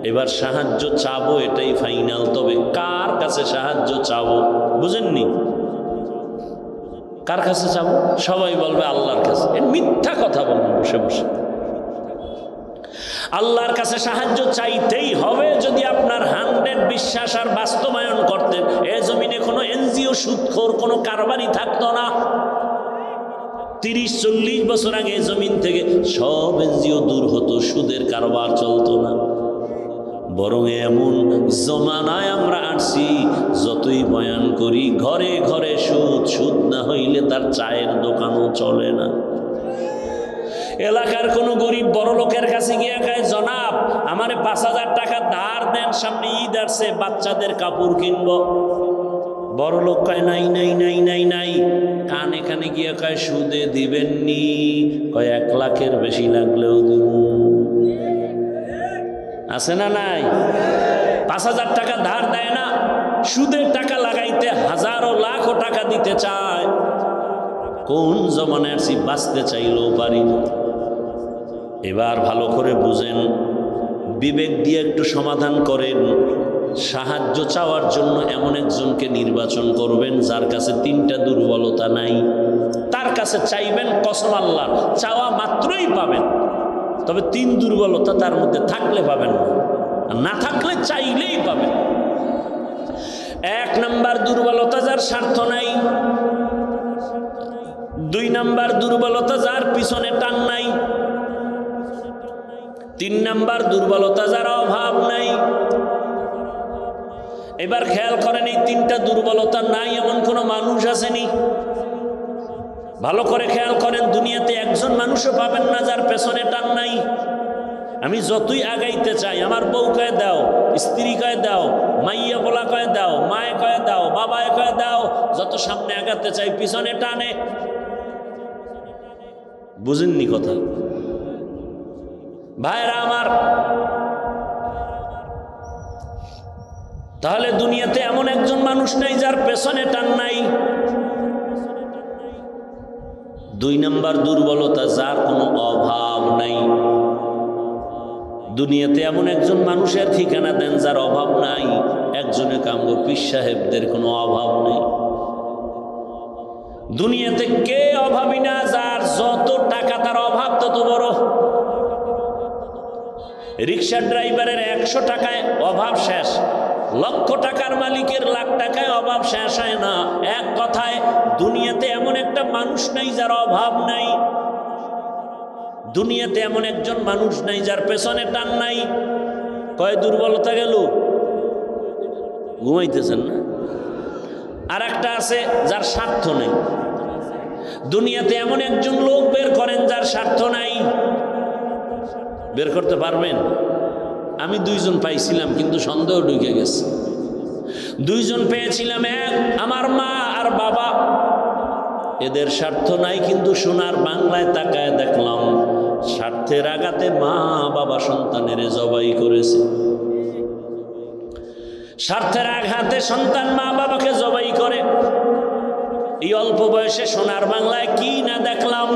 এবার সাহায্য চাবো, এটাই ফাইনাল। তবে কার কাছে সাহায্য চাবো বুঝেননি? কার কাছে চাবো? সবাই বলবে আল্লাহর কাছে। মিথ্যা কথা বলবেন বসে বসে। আল্লাহর কাছে সাহায্য চাইতেই হবে। যদি আপনার 100 বিশ্বাস আর বাস্তবায়ন করতেন, এ জমিনে কোনো এনজিও সুদখোর কোনো কারবারই থাকতো না। 30-40 বছর আগে জমিন থেকে সব এনজিও দূর হতো, সুদের কারবার চলতো না। বরং এমন জমানায় আমরা আসছি, যতই বয়ান করি ঘরে ঘরে সুদ, সুদ না হইলে তার চায়ের দোকানও চলে না। এলাকার কোনো গরিব বড় লোকের কাছে গিয়ে কয়, জনাব আমারে 5000 টাকা ধার দেন, সামনে ঈদ আসছে, বাচ্চাদের কাপড় কিনবো। বড় লোক কয় নাই নাই নাই নাই নাই। কানে কানে গিয়ে কয়, সুদে দিবেননি? কয় 1 লাখের বেশি লাগলেও দিব। আছে না নাই? 5000 টাকা ধার দেয় না, সুদের টাকা লাগাইতে হাজারো লাখো টাকা দিতে চায়। কোন জমানায় আসি, বাঁচতে চাইলেও পারি না। এবার ভালো করে বুঝেন, বিবেক দিয়ে একটু সমাধান করেন। সাহায্য চাওয়ার জন্য এমন একজনকে নির্বাচন করবেন যার কাছে 3টা দুর্বলতা নাই। তার কাছে চাইবেন, কসম আল্লাহ, চাওয়া মাত্রই পাবেন। তবে 3 দুর্বলতা তার মধ্যে থাকলে পাবেন না, না থাকলে চাইলেই পাবেন। 1 নাম্বার দুর্বলতা, যার স্বার্থ নাই। 2 নাম্বার দুর্বলতা, যার পিছনে টান নাই। 3 নাম্বার দুর্বলতা, যার অভাব নাই। এবার খেয়াল করেন, এই 3টা দুর্বলতা নাই এমন কোনো মানুষ আসেনি? ভালো করে খেয়াল করেন, দুনিয়াতে একজন মানুষও পাবেন না যার পেছনে টান নাই। আমি যতই আগাইতে চাই, আমার বউ কয়ে দাও, স্ত্রী কয়ে দাও, মাইয়া বলা কয়ে দাও, মায়ে কয়ে দাও, বাবায় কয়ে দাও, যত সামনে আগাতে চাই পিছনে টানে। বুঝেননি কথা? ভাইরা আমার, তাহলে দুনিয়াতে এমন একজন মানুষ নাই যার পেছনে টান নাই। 2 নাম্বার দুর্বলতা, যার কোনো অভাব নাই। দুনিয়াতে এমন একজন মানুষের ঠিকানা দেন যার অভাব নাই। একজনে কামগো পীর সাহেবদের কোনো অভাব নেই। দুনিয়াতে কে অভাবী না? যার যত টাকা তার অভাব তত বড়। রিক্সা ড্রাইভারের 100 টাকায় অভাব শেষ, লক্ষ টাকার মালিকের লাখ টাকায় অভাব শেষ হয় না। এক কথায়, দুনিয়াতে এমন একটা মানুষ নাই যার অভাব নাই। দুনিয়াতে এমন একজন মানুষ নাই যার পেছনে টান নাই। কয় দুর্বলতা গেল? ঘুমাইতেছেন না? আর একটা আছে যার স্বার্থ নেই। দুনিয়াতে এমন একজন লোক বের করেন যার স্বার্থ নাই। বের করতে পারবেন? আমি 2 জন পাইছিলাম, কিন্তু সন্দেহ ঢুকে গেছে। 2 জন পেয়েছিলাম, এক আমার মা আর বাবা। এদের স্বার্থ নাই, কিন্তু সোনার বাংলায় তাকায় দেখলাম স্বার্থের আঘাতে মা বাবা সন্তানের জবাই করেছে। স্বার্থের আঘাতে সন্তান মা বাবাকে জবাই করে। এই অল্প বয়সে সোনার বাংলায় কি না দেখলাম।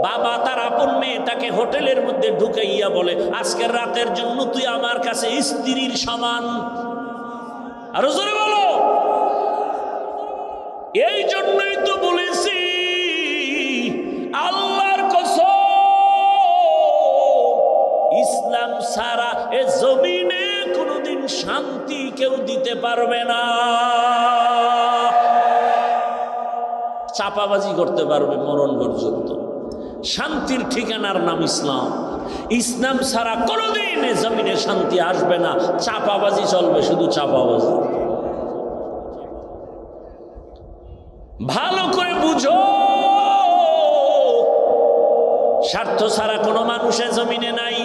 বাবা তার আপন মেয়েটাকে হোটেলের মধ্যে ঢুকাইয়া বলে, আজকের রাতের জন্য তুই আমার কাছে স্ত্রীর সমান। আরো জোরে বলো। এই জন্যই তো বলেছি আল্লাহর কসম, ইসলাম ছাড়া এ জমিনে কোনোদিন শান্তি কেউ দিতে পারবে না। চাপাবাজি করতে পারবে মরণ পর্যন্ত, শান্তির ঠিকানার নাম ইসলাম। ইসলাম ছাড়া কোনোদিন এ জমিনে শান্তি আসবে না, চাপাবাজি চলবে, শুধু চাপাবাজি। ভালো করে বুঝো, স্বার্থ ছাড়া কোনো মানুষের জমিনে নাই।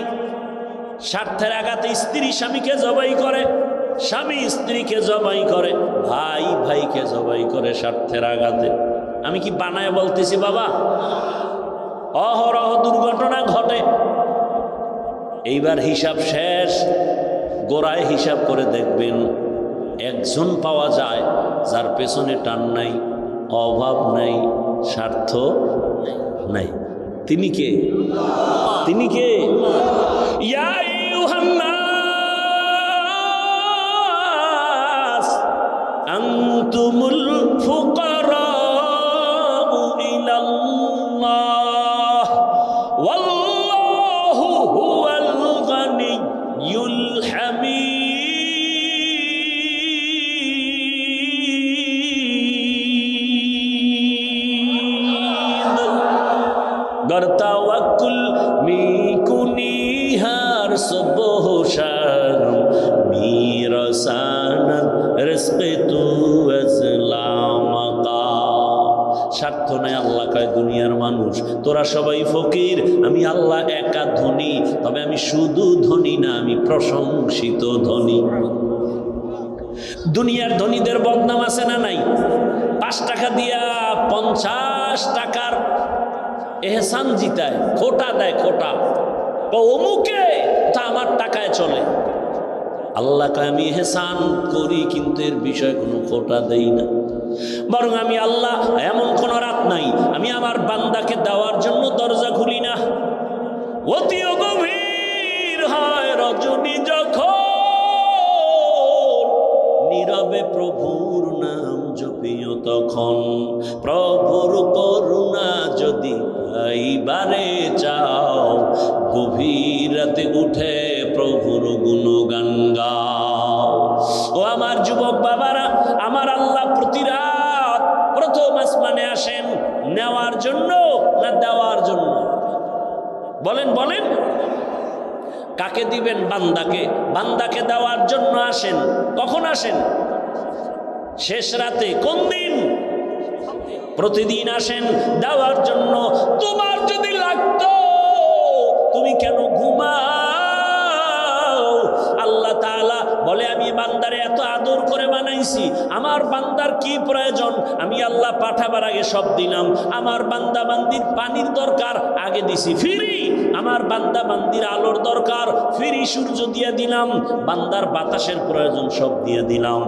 স্বার্থের আঘাতে স্ত্রী স্বামীকে জবাই করে, স্বামী স্ত্রীকে জবাই করে, ভাই ভাইকে জবাই করে স্বার্থের আঘাতে। আমি কি বানায় বলতেছি বাবা? অহরহ দুর্ঘটনা ঘটে। এইবার হিসাব শেষ, গোড়ায় হিসাব করে দেখবেন একজন পাওয়া যায় যার পেছনে টান নাই, অভাব নাই, স্বার্থ নাই। তিনি কে? তিনি কে? ইয়া আইয়ুহান নাস আনতুমুল ফুকারাউ ইলাল্লাহ ওয়াল্লাহু হুয়াল গানিয়্যুল হামিদ। গরতাওয়াক্কুল মিকুনিহার সুবহ শারম মিরাসানাত রিজকে তু আসলামাকা। স্বার্থ নাই। আল্লাহ কয় দুনিয়ার মানুষ তোরা সবাই ফকির, আমি আল্লাহ একা ধনী, তবে আমি শুধু ধনী না, আমি প্রশংসিত ধনী। দুনিয়ার ধনীদের বদনাম আছে না নাই? 5 টাকা দিয়া 50 টাকার এহসান জিতায়, খোটা দেয়, খোটা অমুকে তা আমার টাকায় চলে। আল্লাহ কয় আমি এহসান করি কিন্তু এর বিষয়ে কোনো খোটা দেই না, বরং আমি আল্লাহ এমন কোনো রাত নাই আমি আমার বান্দাকে দেওয়ার জন্য দরজা খুলি না। অতিও গভীর হয় রজনী যখন, নীরবে প্রভুর নাম জপিও তখন। প্রভুর করুণা যদি পাইবারে চাও, গভীর রাতে উঠে প্রভুর গুণগান গাও। ও আমার যুবক বাবারা, আমার আল্লাহ প্রতি রাত প্রথম আসমানে আসেন নেওয়ার জন্য না দেওয়ার জন্য? বলেন বলেন। কাকে দিবেন? বান্দাকে। বান্দাকে দেওয়ার জন্য আসেন। কখন আসেন? শেষ রাতে। কোন দিন? প্রতিদিন আসেন দেওয়ার জন্য। তোমার যদি লাগতো তুমি কেন ঘুমাও? আল্লাহ তাআলা বলে আমি বান্দারে এত আদর করে বানাইছি, আমার বান্দার কি প্রয়োজন আমি আল্লাহ পাঠাবার আগে সব দিলাম। আমার বান্দা বান্দির পানির দরকার আগে দিছি ফ্রি, আমার বান্দা বান্দির আলোর দরকার ফ্রি সূর্য দিয়ে দিলাম, বান্দার বাতাসের প্রয়োজন সব দিয়ে দিলাম।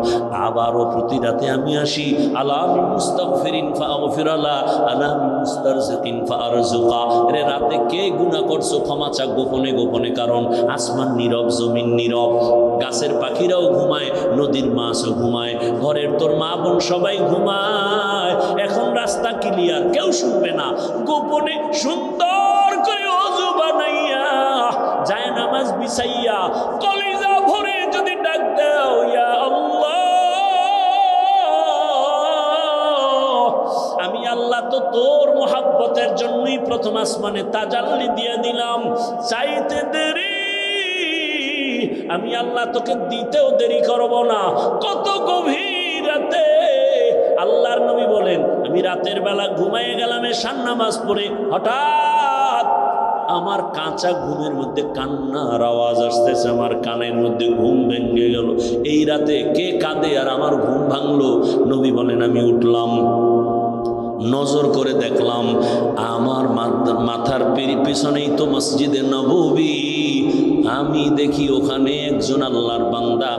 আবারও প্রতি রাতে আমি আসি, আলামি মুস্তাগফিরিন ফাগফিরালা, আলামি মুস্তারজিকিন ফারজুকা। রে রাতে কে গুনাহ করছো ক্ষমা চা গোপনে গোপনে, কারণ আসমান নীরব, জমিন নীরব, গাছের পাখিরাও ঘুমায়, নদীর মাছও ঘুমায়, ঘরের তোর মা বোন সবাই ঘুমায়। এখন রাস্তা ক্লিয়ার, কেউ শুনবে না, গোপনে সুন্দর করে ওযু বানাইয়া যায় নামাজ বিছাইয়া কলিজা ভরে যদি ডাক দাও ইয়া আল্লাহ, আমি আল্লাহ তো তোর মোহাব্বতের জন্যই প্রথম আসমানে তাজাল্লি দিয়ে দিলাম, চাইতে দেরি আমি আল্লাহ তোকে দিতেও দেরি করব না। কত গভীর রাতে আল্লাহর নবী বলেন আমি রাতের বেলা ঘুমাইয়ে গেলাম এশার নামাজ পড়ে, হঠাৎ আমার কাঁচা ঘুমের মধ্যে কান্নার আওয়াজ আসতেছে, আমার কানের মধ্যে ঘুম ভেঙে গেল। এই রাতে কে কাঁদে আর আমার ঘুম ভাঙলো? নবী বলেন আমি উঠলাম, নজর করে দেখলাম আমার মাথার পিছনেই তো মসজিদে নববী। আমি দেখি ওখানে একজন আল্লাহর বান্দা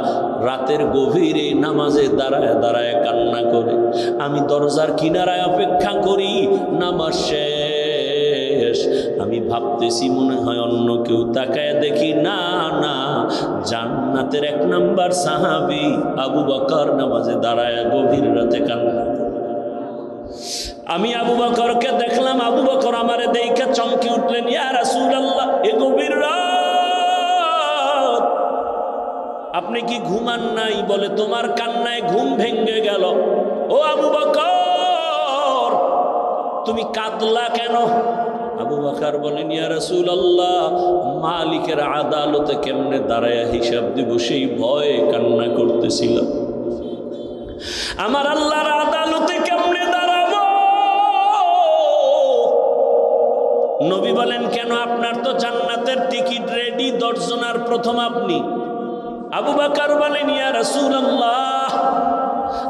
রাতের গভীরে নামাজে দাঁড়ায় দাঁড়ায় কান্না করে। আমি দরজার কিনারায় অপেক্ষা করি, নামাজ শেষ। আমি ভাবতেছি মনে হয় অন্য কেউ, তাকায় দেখি না না, জান্নাতের 1 নাম্বার সাহাবী আবু বকর নামাজে দাঁড়ায় গভীর রাতে কান্না। আমি আবু বকরকে দেখলাম, আবু বকর আমারে দেখে চমকে উঠলেন, ইয়া রাসূলুল্লাহ, এ গভীর রাত আপনি কি ঘুমান নাই? বলে তোমার কান্নায় ঘুম ভেঙে গেল। ও আবু বকর, তুমি কাঁদলা কেন? আবু বকর বলেন, ইয়া রাসূলুল্লাহ, মালিকের আদালতে কেমনে দাঁড়ায় হিসাব দিব সেই ভয়ে কান্না করতেছিলাম। আমার আল্লাহর আদালতে কেমনে দাঁড়াবো? নবী বলেন, কেন? আপনার তো জান্নাতের টিকিট রেডি, 10 জনের প্রথম আপনি। আবু বকর বলেন, ইয়া রাসূলুল্লাহ,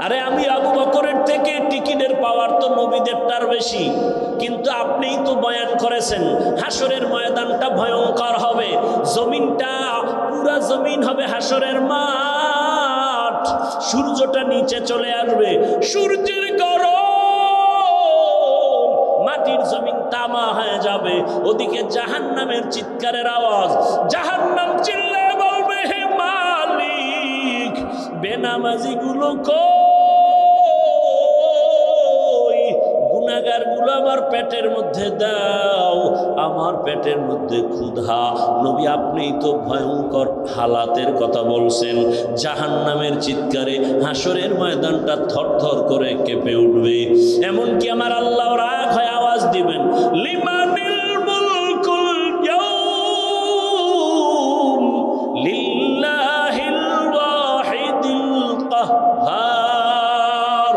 আরে আমি আবু বকরের থেকে টিকিটের পাওয়ার তো নবীদেরটার বেশি, কিন্তু আপনিই তো বয়ান করেছেন হাসরের ময়দানটা ভয়ঙ্কর হবে, জমিনটা পুরা জমিন হবে হাসরের মাঠ, সূর্যটা নিচে চলে আসবে, সূর্যের গরম, মাটির জমিন তামা হয়ে যাবে, ওদিকে জাহান্নামের চিৎকারের আওয়াজ, জাহান্নাম চিল্লায় বলবে, হে মালিক, বেনামাজি গুলো কই? গুনাহগার গুলো আমার পেটের মধ্যে দাও, আমার পেটের মধ্যে ক্ষুধা। নবী আপনিই তো ভয়ঙ্কর হালাতের কথা বলছেন, জাহান্নামের চিৎকারে হাসরের ময়দানটা থরথর করে কেঁপে উঠবে। এমনকি আমার আল্লাহ রাগ হয়ে আওয়াজ দিবেন, লিমানিল মুলকুল ইয়াউম লিল্লাহিল ওয়াহিদিল কাহ্হার।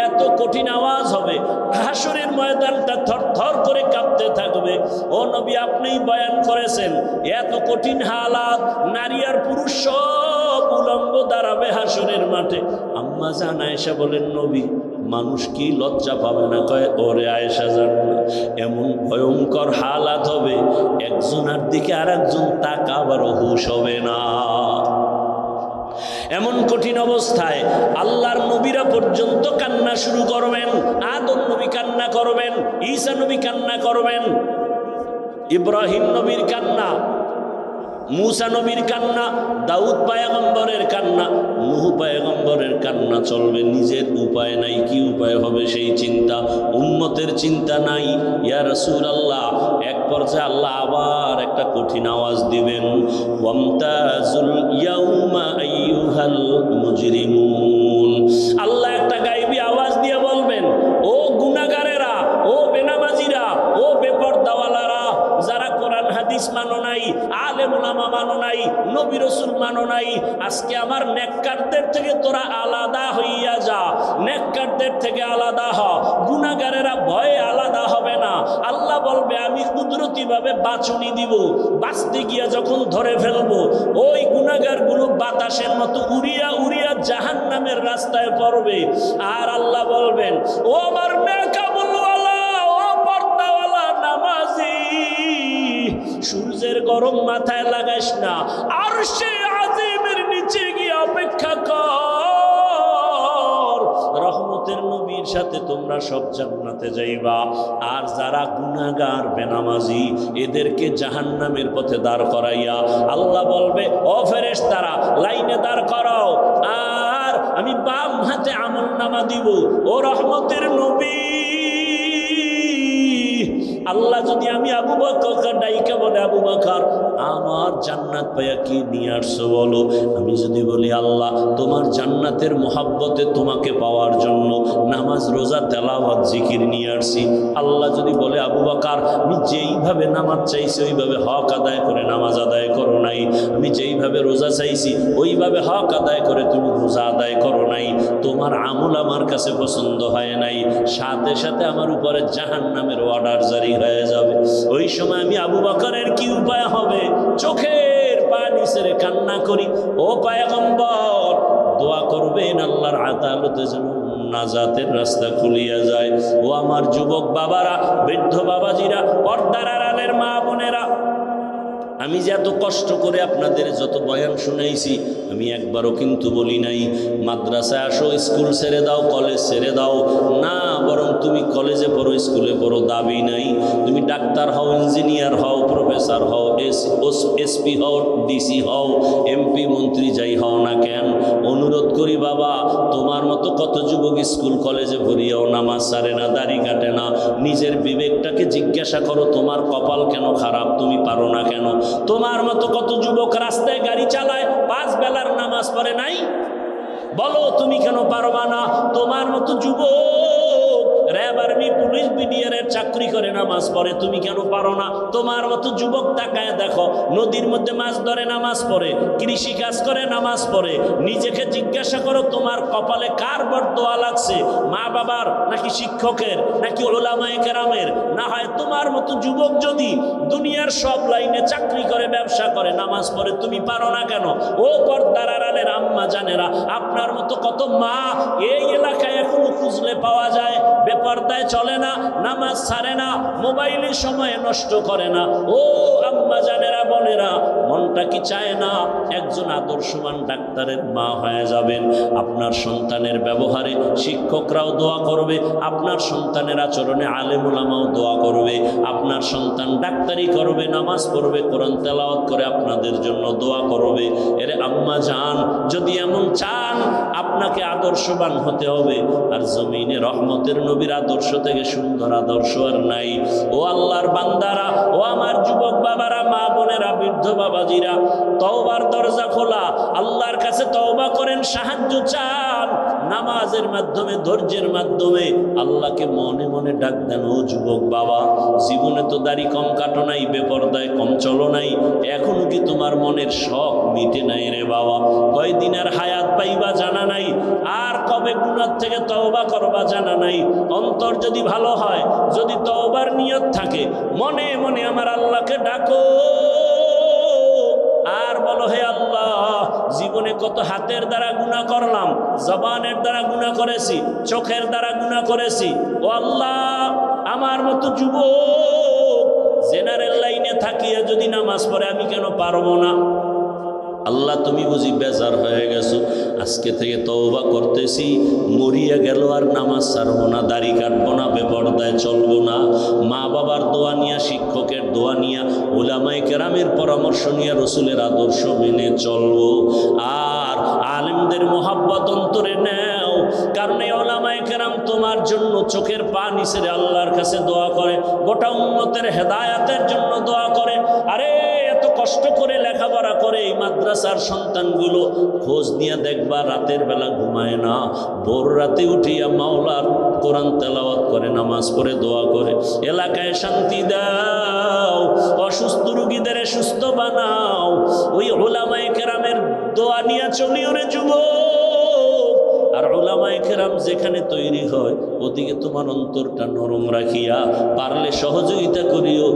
এত কঠিন আওয়াজ হবে, হাসরের ময়দানটা থরথর করে কাঁপতে থাকবে। ও নবী আপনিই বয়ান করেছেন এত কঠিন হালাত, নারী আর পুরুষ সব উলঙ্গ দাঁড়াবে হাসরের মাঠে। আম্মা জান আয়েশা বলেন, নবী মানুষ কি লজ্জা পাবে না? কয়, ওরে আয়েশা জানো না, এমন ভয়ঙ্কর হালাত হবে, একজনের দিকে আর একজন তাকাবারও হুঁশ হবে না। এমন কঠিন অবস্থায় আল্লাহর নবীরা পর্যন্ত কান্না শুরু করবেন। আদম নবী কান্না করবেন, ঈসা নবী কান্না করবেন, ইব্রাহিম নবীর কান্না, মুসা নবীর কান্না, দাউদ পয়গম্বরের কান্না, নূহ পয়গম্বরের কান্না চলবে। নিজের উপায় নাই, কি উপায় হবে সেই চিন্তা, উম্মতের চিন্তা নাই। ইয়া রাসূলুল্লাহ, এক পর্যায়ে আল্লাহ আবার একটা কঠিন আওয়াজ দিবেন, ওয়ামতাজুল ইয়াউমা আইয়ুহাল মুজরিমুন। আল্লাহ একটা গায়বী আওয়াজ দিয়ে বলবেন, ও গুনাহগারেরা, ও বেনামাজিরা, ও বেপরদাওয়ালারা, যারা কোরআন হাদিস মানো নাই, আলেম ওলামা মানো নাই, নবী রাসূল মানো নাই, আজকে আমার নেককারদের থেকে তোরা আলাদা হইয়া যা, নেককারদের থেকে আলাদা হ। গুনাহগারেরা ভয়ে আলাদা হবে না। আল্লাহ বলবে, আমি কুদরতিভাবে বাঁচুনি দিব, বাঁচতে গিয়া যখন ধরে ফেলবো, ওই গুনাহগারগুলো বাতাসের মতো উড়িয়া উড়িয়া জাহান্নামের রাস্তায় পড়বে। আর আল্লাহ বলবেন, ও আমার নেকামলওয়ালা, ও পর্দাওয়ালা নামাজি, সূর্যের গরম মাথায় লাগাইস না, আরশে আজিমের নিচে গিয়ে অপেক্ষা কর, রহমতের নবীর সাথে তোমরা সব জান্নাতে যাইবা। আর যারা গুনাহগার বেনামাজি, এদেরকে জাহান্নামের পথে দাঁড় করাইয়া আল্লাহ বলবে, ও ফেরেশতারা লাইনে দাঁড় করাও, আর আমি বাম হাতে আমলনামা দিব। ও রহমতের নবী, আল্লাহ যদি আমি আবু বকর ডাইকা বলে, আবু বকর আমার জান্নাত পাইয়া কি নিয়ে আসছো বলো, আমি যদি বলি আল্লাহ তোমার জান্নাতের মোহাব্বতে তোমাকে পাওয়ার জন্য নামাজ রোজা তেলাওয়াত জিকির নিয়ে আসছি, আল্লাহ যদি বলে আবু বকর আমি যেইভাবে নামাজ চাইছি ওইভাবে হক আদায় করে নামাজ আদায় করো নাই, আমি যেইভাবে রোজা চাইছি ওইভাবে হক আদায় করে তুমি রোজা আদায় করো নাই, তোমার আমল আমার কাছে পছন্দ হয় নাই, সাথে সাথে আমার উপরে জাহান্নামের অর্ডার জারি হয়ে যাবে। ওই সময় আমি আবু বকরের কি উপায় হবে? চোখের পানি ছেড়ে কান্না করি, ও পয়গম্বর দোয়া করবেন আল্লাহর আদালতে যেন নাজাতের রাস্তা খুলিয়া যায়। ও আমার যুবক বাবারা, বৃদ্ধ বাবাজিরা, পর্দার আড়ালের মা বোনেরা, আমি যে এত কষ্ট করে আপনাদের যত বয়ান শুনাইছি, আমি একবারও কিন্তু বলি নাই মাদ্রাসায় আসো, স্কুল ছেড়ে দাও, কলেজ ছেড়ে দাও, না বরং তুমি কলেজে পড়ো, স্কুলে পড়ো, দাবি নাই। তুমি ডাক্তার হও, ইঞ্জিনিয়ার হও, প্রফেসর হও, এসপি হও, ডিসি হও, এমপি মন্ত্রী যাই হও না কেন, অনুরোধ করি বাবা, তোমার মতো কত যুবক স্কুল কলেজে পড়িয়াও নামাজ ছাড়ে না, দাড়ি কাটে না। নিজের বিবেকটাকে জিজ্ঞাসা করো, তোমার কপাল কেন খারাপ, তুমি পারো না কেন? তোমার মতো কত যুবক রাস্তায় গাড়ি চালায়, 5 বেলার নামাজ পড়ে নাই? বলো তুমি কেন পারবা না? তোমার মতো যুবক র্যাব, আর্মি, পুলিশ, বিডিআরের চাকরি করে নামাজ পড়ে, তুমি কেন পারো না? তোমার মতো যুবক তাকায় দেখো, নদীর মধ্যে মাছ ধরে নামাজ পড়ে, কৃষি কাজ করে নামাজ পড়ে। নিজেকে জিজ্ঞাসা করো, তোমার কপালে কার বরদোয়া লাগছে? মা বাবার, নাকি শিক্ষকের, নাকি উলামায়ে কেরামের? না হয় তোমার মতো যুবক যদি দুনিয়ার সব লাইনে চাকরি করে, ব্যবসা করে, নামাজ পড়ে, তুমি পারো না কেন? ও পর্দার আড়ালের আম্মা জানেরা, আপনার মতো কত মা এই এলাকায় এখনো খুঁজলে পাওয়া যায়, বেপর্দায় চলে না, নামাজ ছাড়ে না, মোবাইলের সময় নষ্ট করে না। ও আম্মা জানেরা, বোনেরা, মনটা কি চায় না একজন আদর্শবান ডাক্তারের মা হয়ে যাবেন? আপনার সন্তানের ব্যবহারে শিক্ষকরাও দোয়া করবে, আপনার সন্তানের আচরণে আলেম ওলামাও দোয়া করবে, আপনার সন্তান ডাক্তারি করবে, নামাজ পড়বে, কোরআন তেলাওয়াত করে আপনাদের জন্য দোয়া করবে। এরে আম্মা জান, যদি এমন চান আপনাকে আদর্শবান হতে হবে, আর জমিনে রহমতের নবীর আদর্শ থেকে সুন্দর আদর্শ আর নাই। ও আল্লাহর বান্দারা, ও আমার যুবক বাবারা, মা বোনেরা, বৃদ্ধ বাবাজিরা, তওবার দরজা খোলা, আল্লাহর কাছে তওবা করেন, সাহায্য চান, নামাজের মাধ্যমে, ধৈর্যের মাধ্যমে আল্লাহকে মনে মনে ডাক দেন। ও যুবক বাবা, জীবনে তো দাড়ি কম কাটো নাই, বেপরদায় কম চলো নাই, এখনো কি তোমার মনের শখ মিটে নাই রে বাবা? কয়দিনের হায়াত পাইবা জানা নাই, আর কবে গুনাহ থেকে তওবা করবা জানা নাই। অন্তর যদি ভালো হয়, যদি তওবার নিয়ত থাকে, মনে মনে আমার আল্লাহকে ডাকো আর বলো, হে আল্লাহ, জীবনে কত হাতের দ্বারা গুনাহ করলাম, জবানের দ্বারা গুনাহ করেছি, চোখের দ্বারা গুনাহ করেছি। ও আল্লাহ, আমার মতো যুবক জেনারেল লাইনে থাকিয়া যদি নামাজ পড়ে, আমি কেন পারবো না? আল্লাহ, তুমি বুঝি বেজার হয়ে গেছো, আজকে থেকে তওবা করতেছি, মরিয়া গেল আর নামাজ ছাড়বো না, দাড়ি কাটবো না, বেপরদায় চলবো না, মা বাবার দোয়া নিয়া, শিক্ষকের দোয়া নিয়া, উলামায়ে কেরামের পরামর্শ নিয়া, রসুলের আদর্শ মেনে চলবো। আর আলেমদের মোহাব্বত অন্তরে নেও, কারণ এই উলামায়ে কেরাম তোমার জন্য চোখের পানি ছেড়ে আল্লাহর কাছে দোয়া করে, গোটা উম্মতের হেদায়াতের জন্য দোয়া করে। আরে এত কষ্ট করে লেখাপড়া করে এই মাদ্রাসার সন্তানগুলো, খোঁজ নিয়ে দেখবা রাতের বেলা ঘুমায় না, ভোর রাতে উঠিয়া মাওলার কোরআন তেলাওয়াত করে, নামাজ পড়ে, দোয়া করে। এলাকায় শান্তি দাও, অসুস্থ রোগীদের সুস্থ বানাও। ওই উলামায়ে কেরামের দোয়া নিয়ে চলিও রে যুবক। আর উলামায়ে কেরাম যেখানে তৈরি হয়, ওদিকে তোমার অন্তরটা নরম রাখিয়া পারলে সহযোগিতা করিও।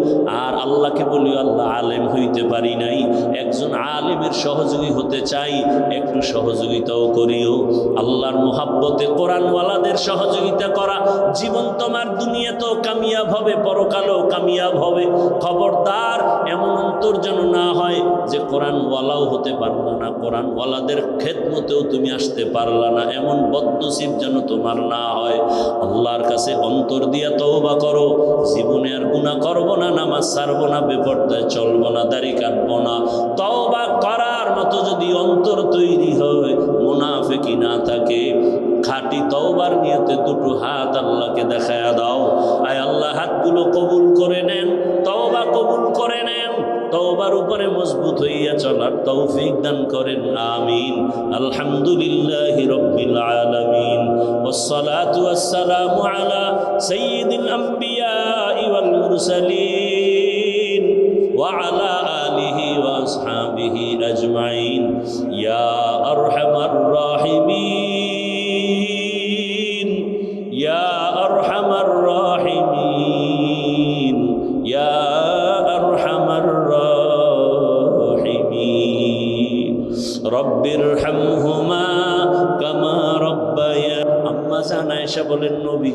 আর আল্লাহকে বলিও, আল্লাহ, আলেম হইতে পারি নাই, একজন আলেমের সহযোগী হতে চাই, একটু সহযোগিতাও করিও। আল্লাহর মোহাব্বতে কোরআনওয়ালাদের সহযোগিতা করা, জীবন তোমার দুনিয়াতেও কামিয়াব হবে, পরকালেও কামিয়াব হবে। খবরদার, এমন অন্তর যেন না হয় যে কোরআনওয়ালাও হতে পারলা না, কোরআনওয়ালাদের খেদমতেও তুমি আসতে পারলা না, এমন বদনসিব যেন তোমার না হয়। আল্লাহর কাছে অন্তর দিয়া তওবা করো, জীবনে আর গুনাহ করবো না, নামাজ ছাড়বো না, বেপরদায় চলবো না, দাড়ি কাটবো না। তওবা করার মতো যদি অন্তর তৈরি হয়, মুনাফিকি না থাকে, খাঁটি তওবার নিয়তে দুটো হাত আল্লাহকে দেখায়া দাও। আয় আল্লাহ, হাতগুলো কবুল করে নেন, তওবা কবুল করে নেন, তওবার উপরে মজবুত হইয়া চলার তৌফিক দান করেন, আমিন। আলহামদুলিল্লাহি রাব্বিল আলামিন, ওয়াসসালাতু ওয়াসসালামু আলা সাইয়্যিদিল আমবিয়া ওয়াল মুরসালিন ওয়া আলা আলিহি ওয়া আসহাবিহি আজমাইন। ইয়া আরহামার রাহিমিন, ইয়া আরহামার রাহিমিন, ইয়া আরহামার রাহিমিন। রব্বিরহামহুমা কামা রব্বায়ানি। আম্মা জান আয়েশা বলেন, নবী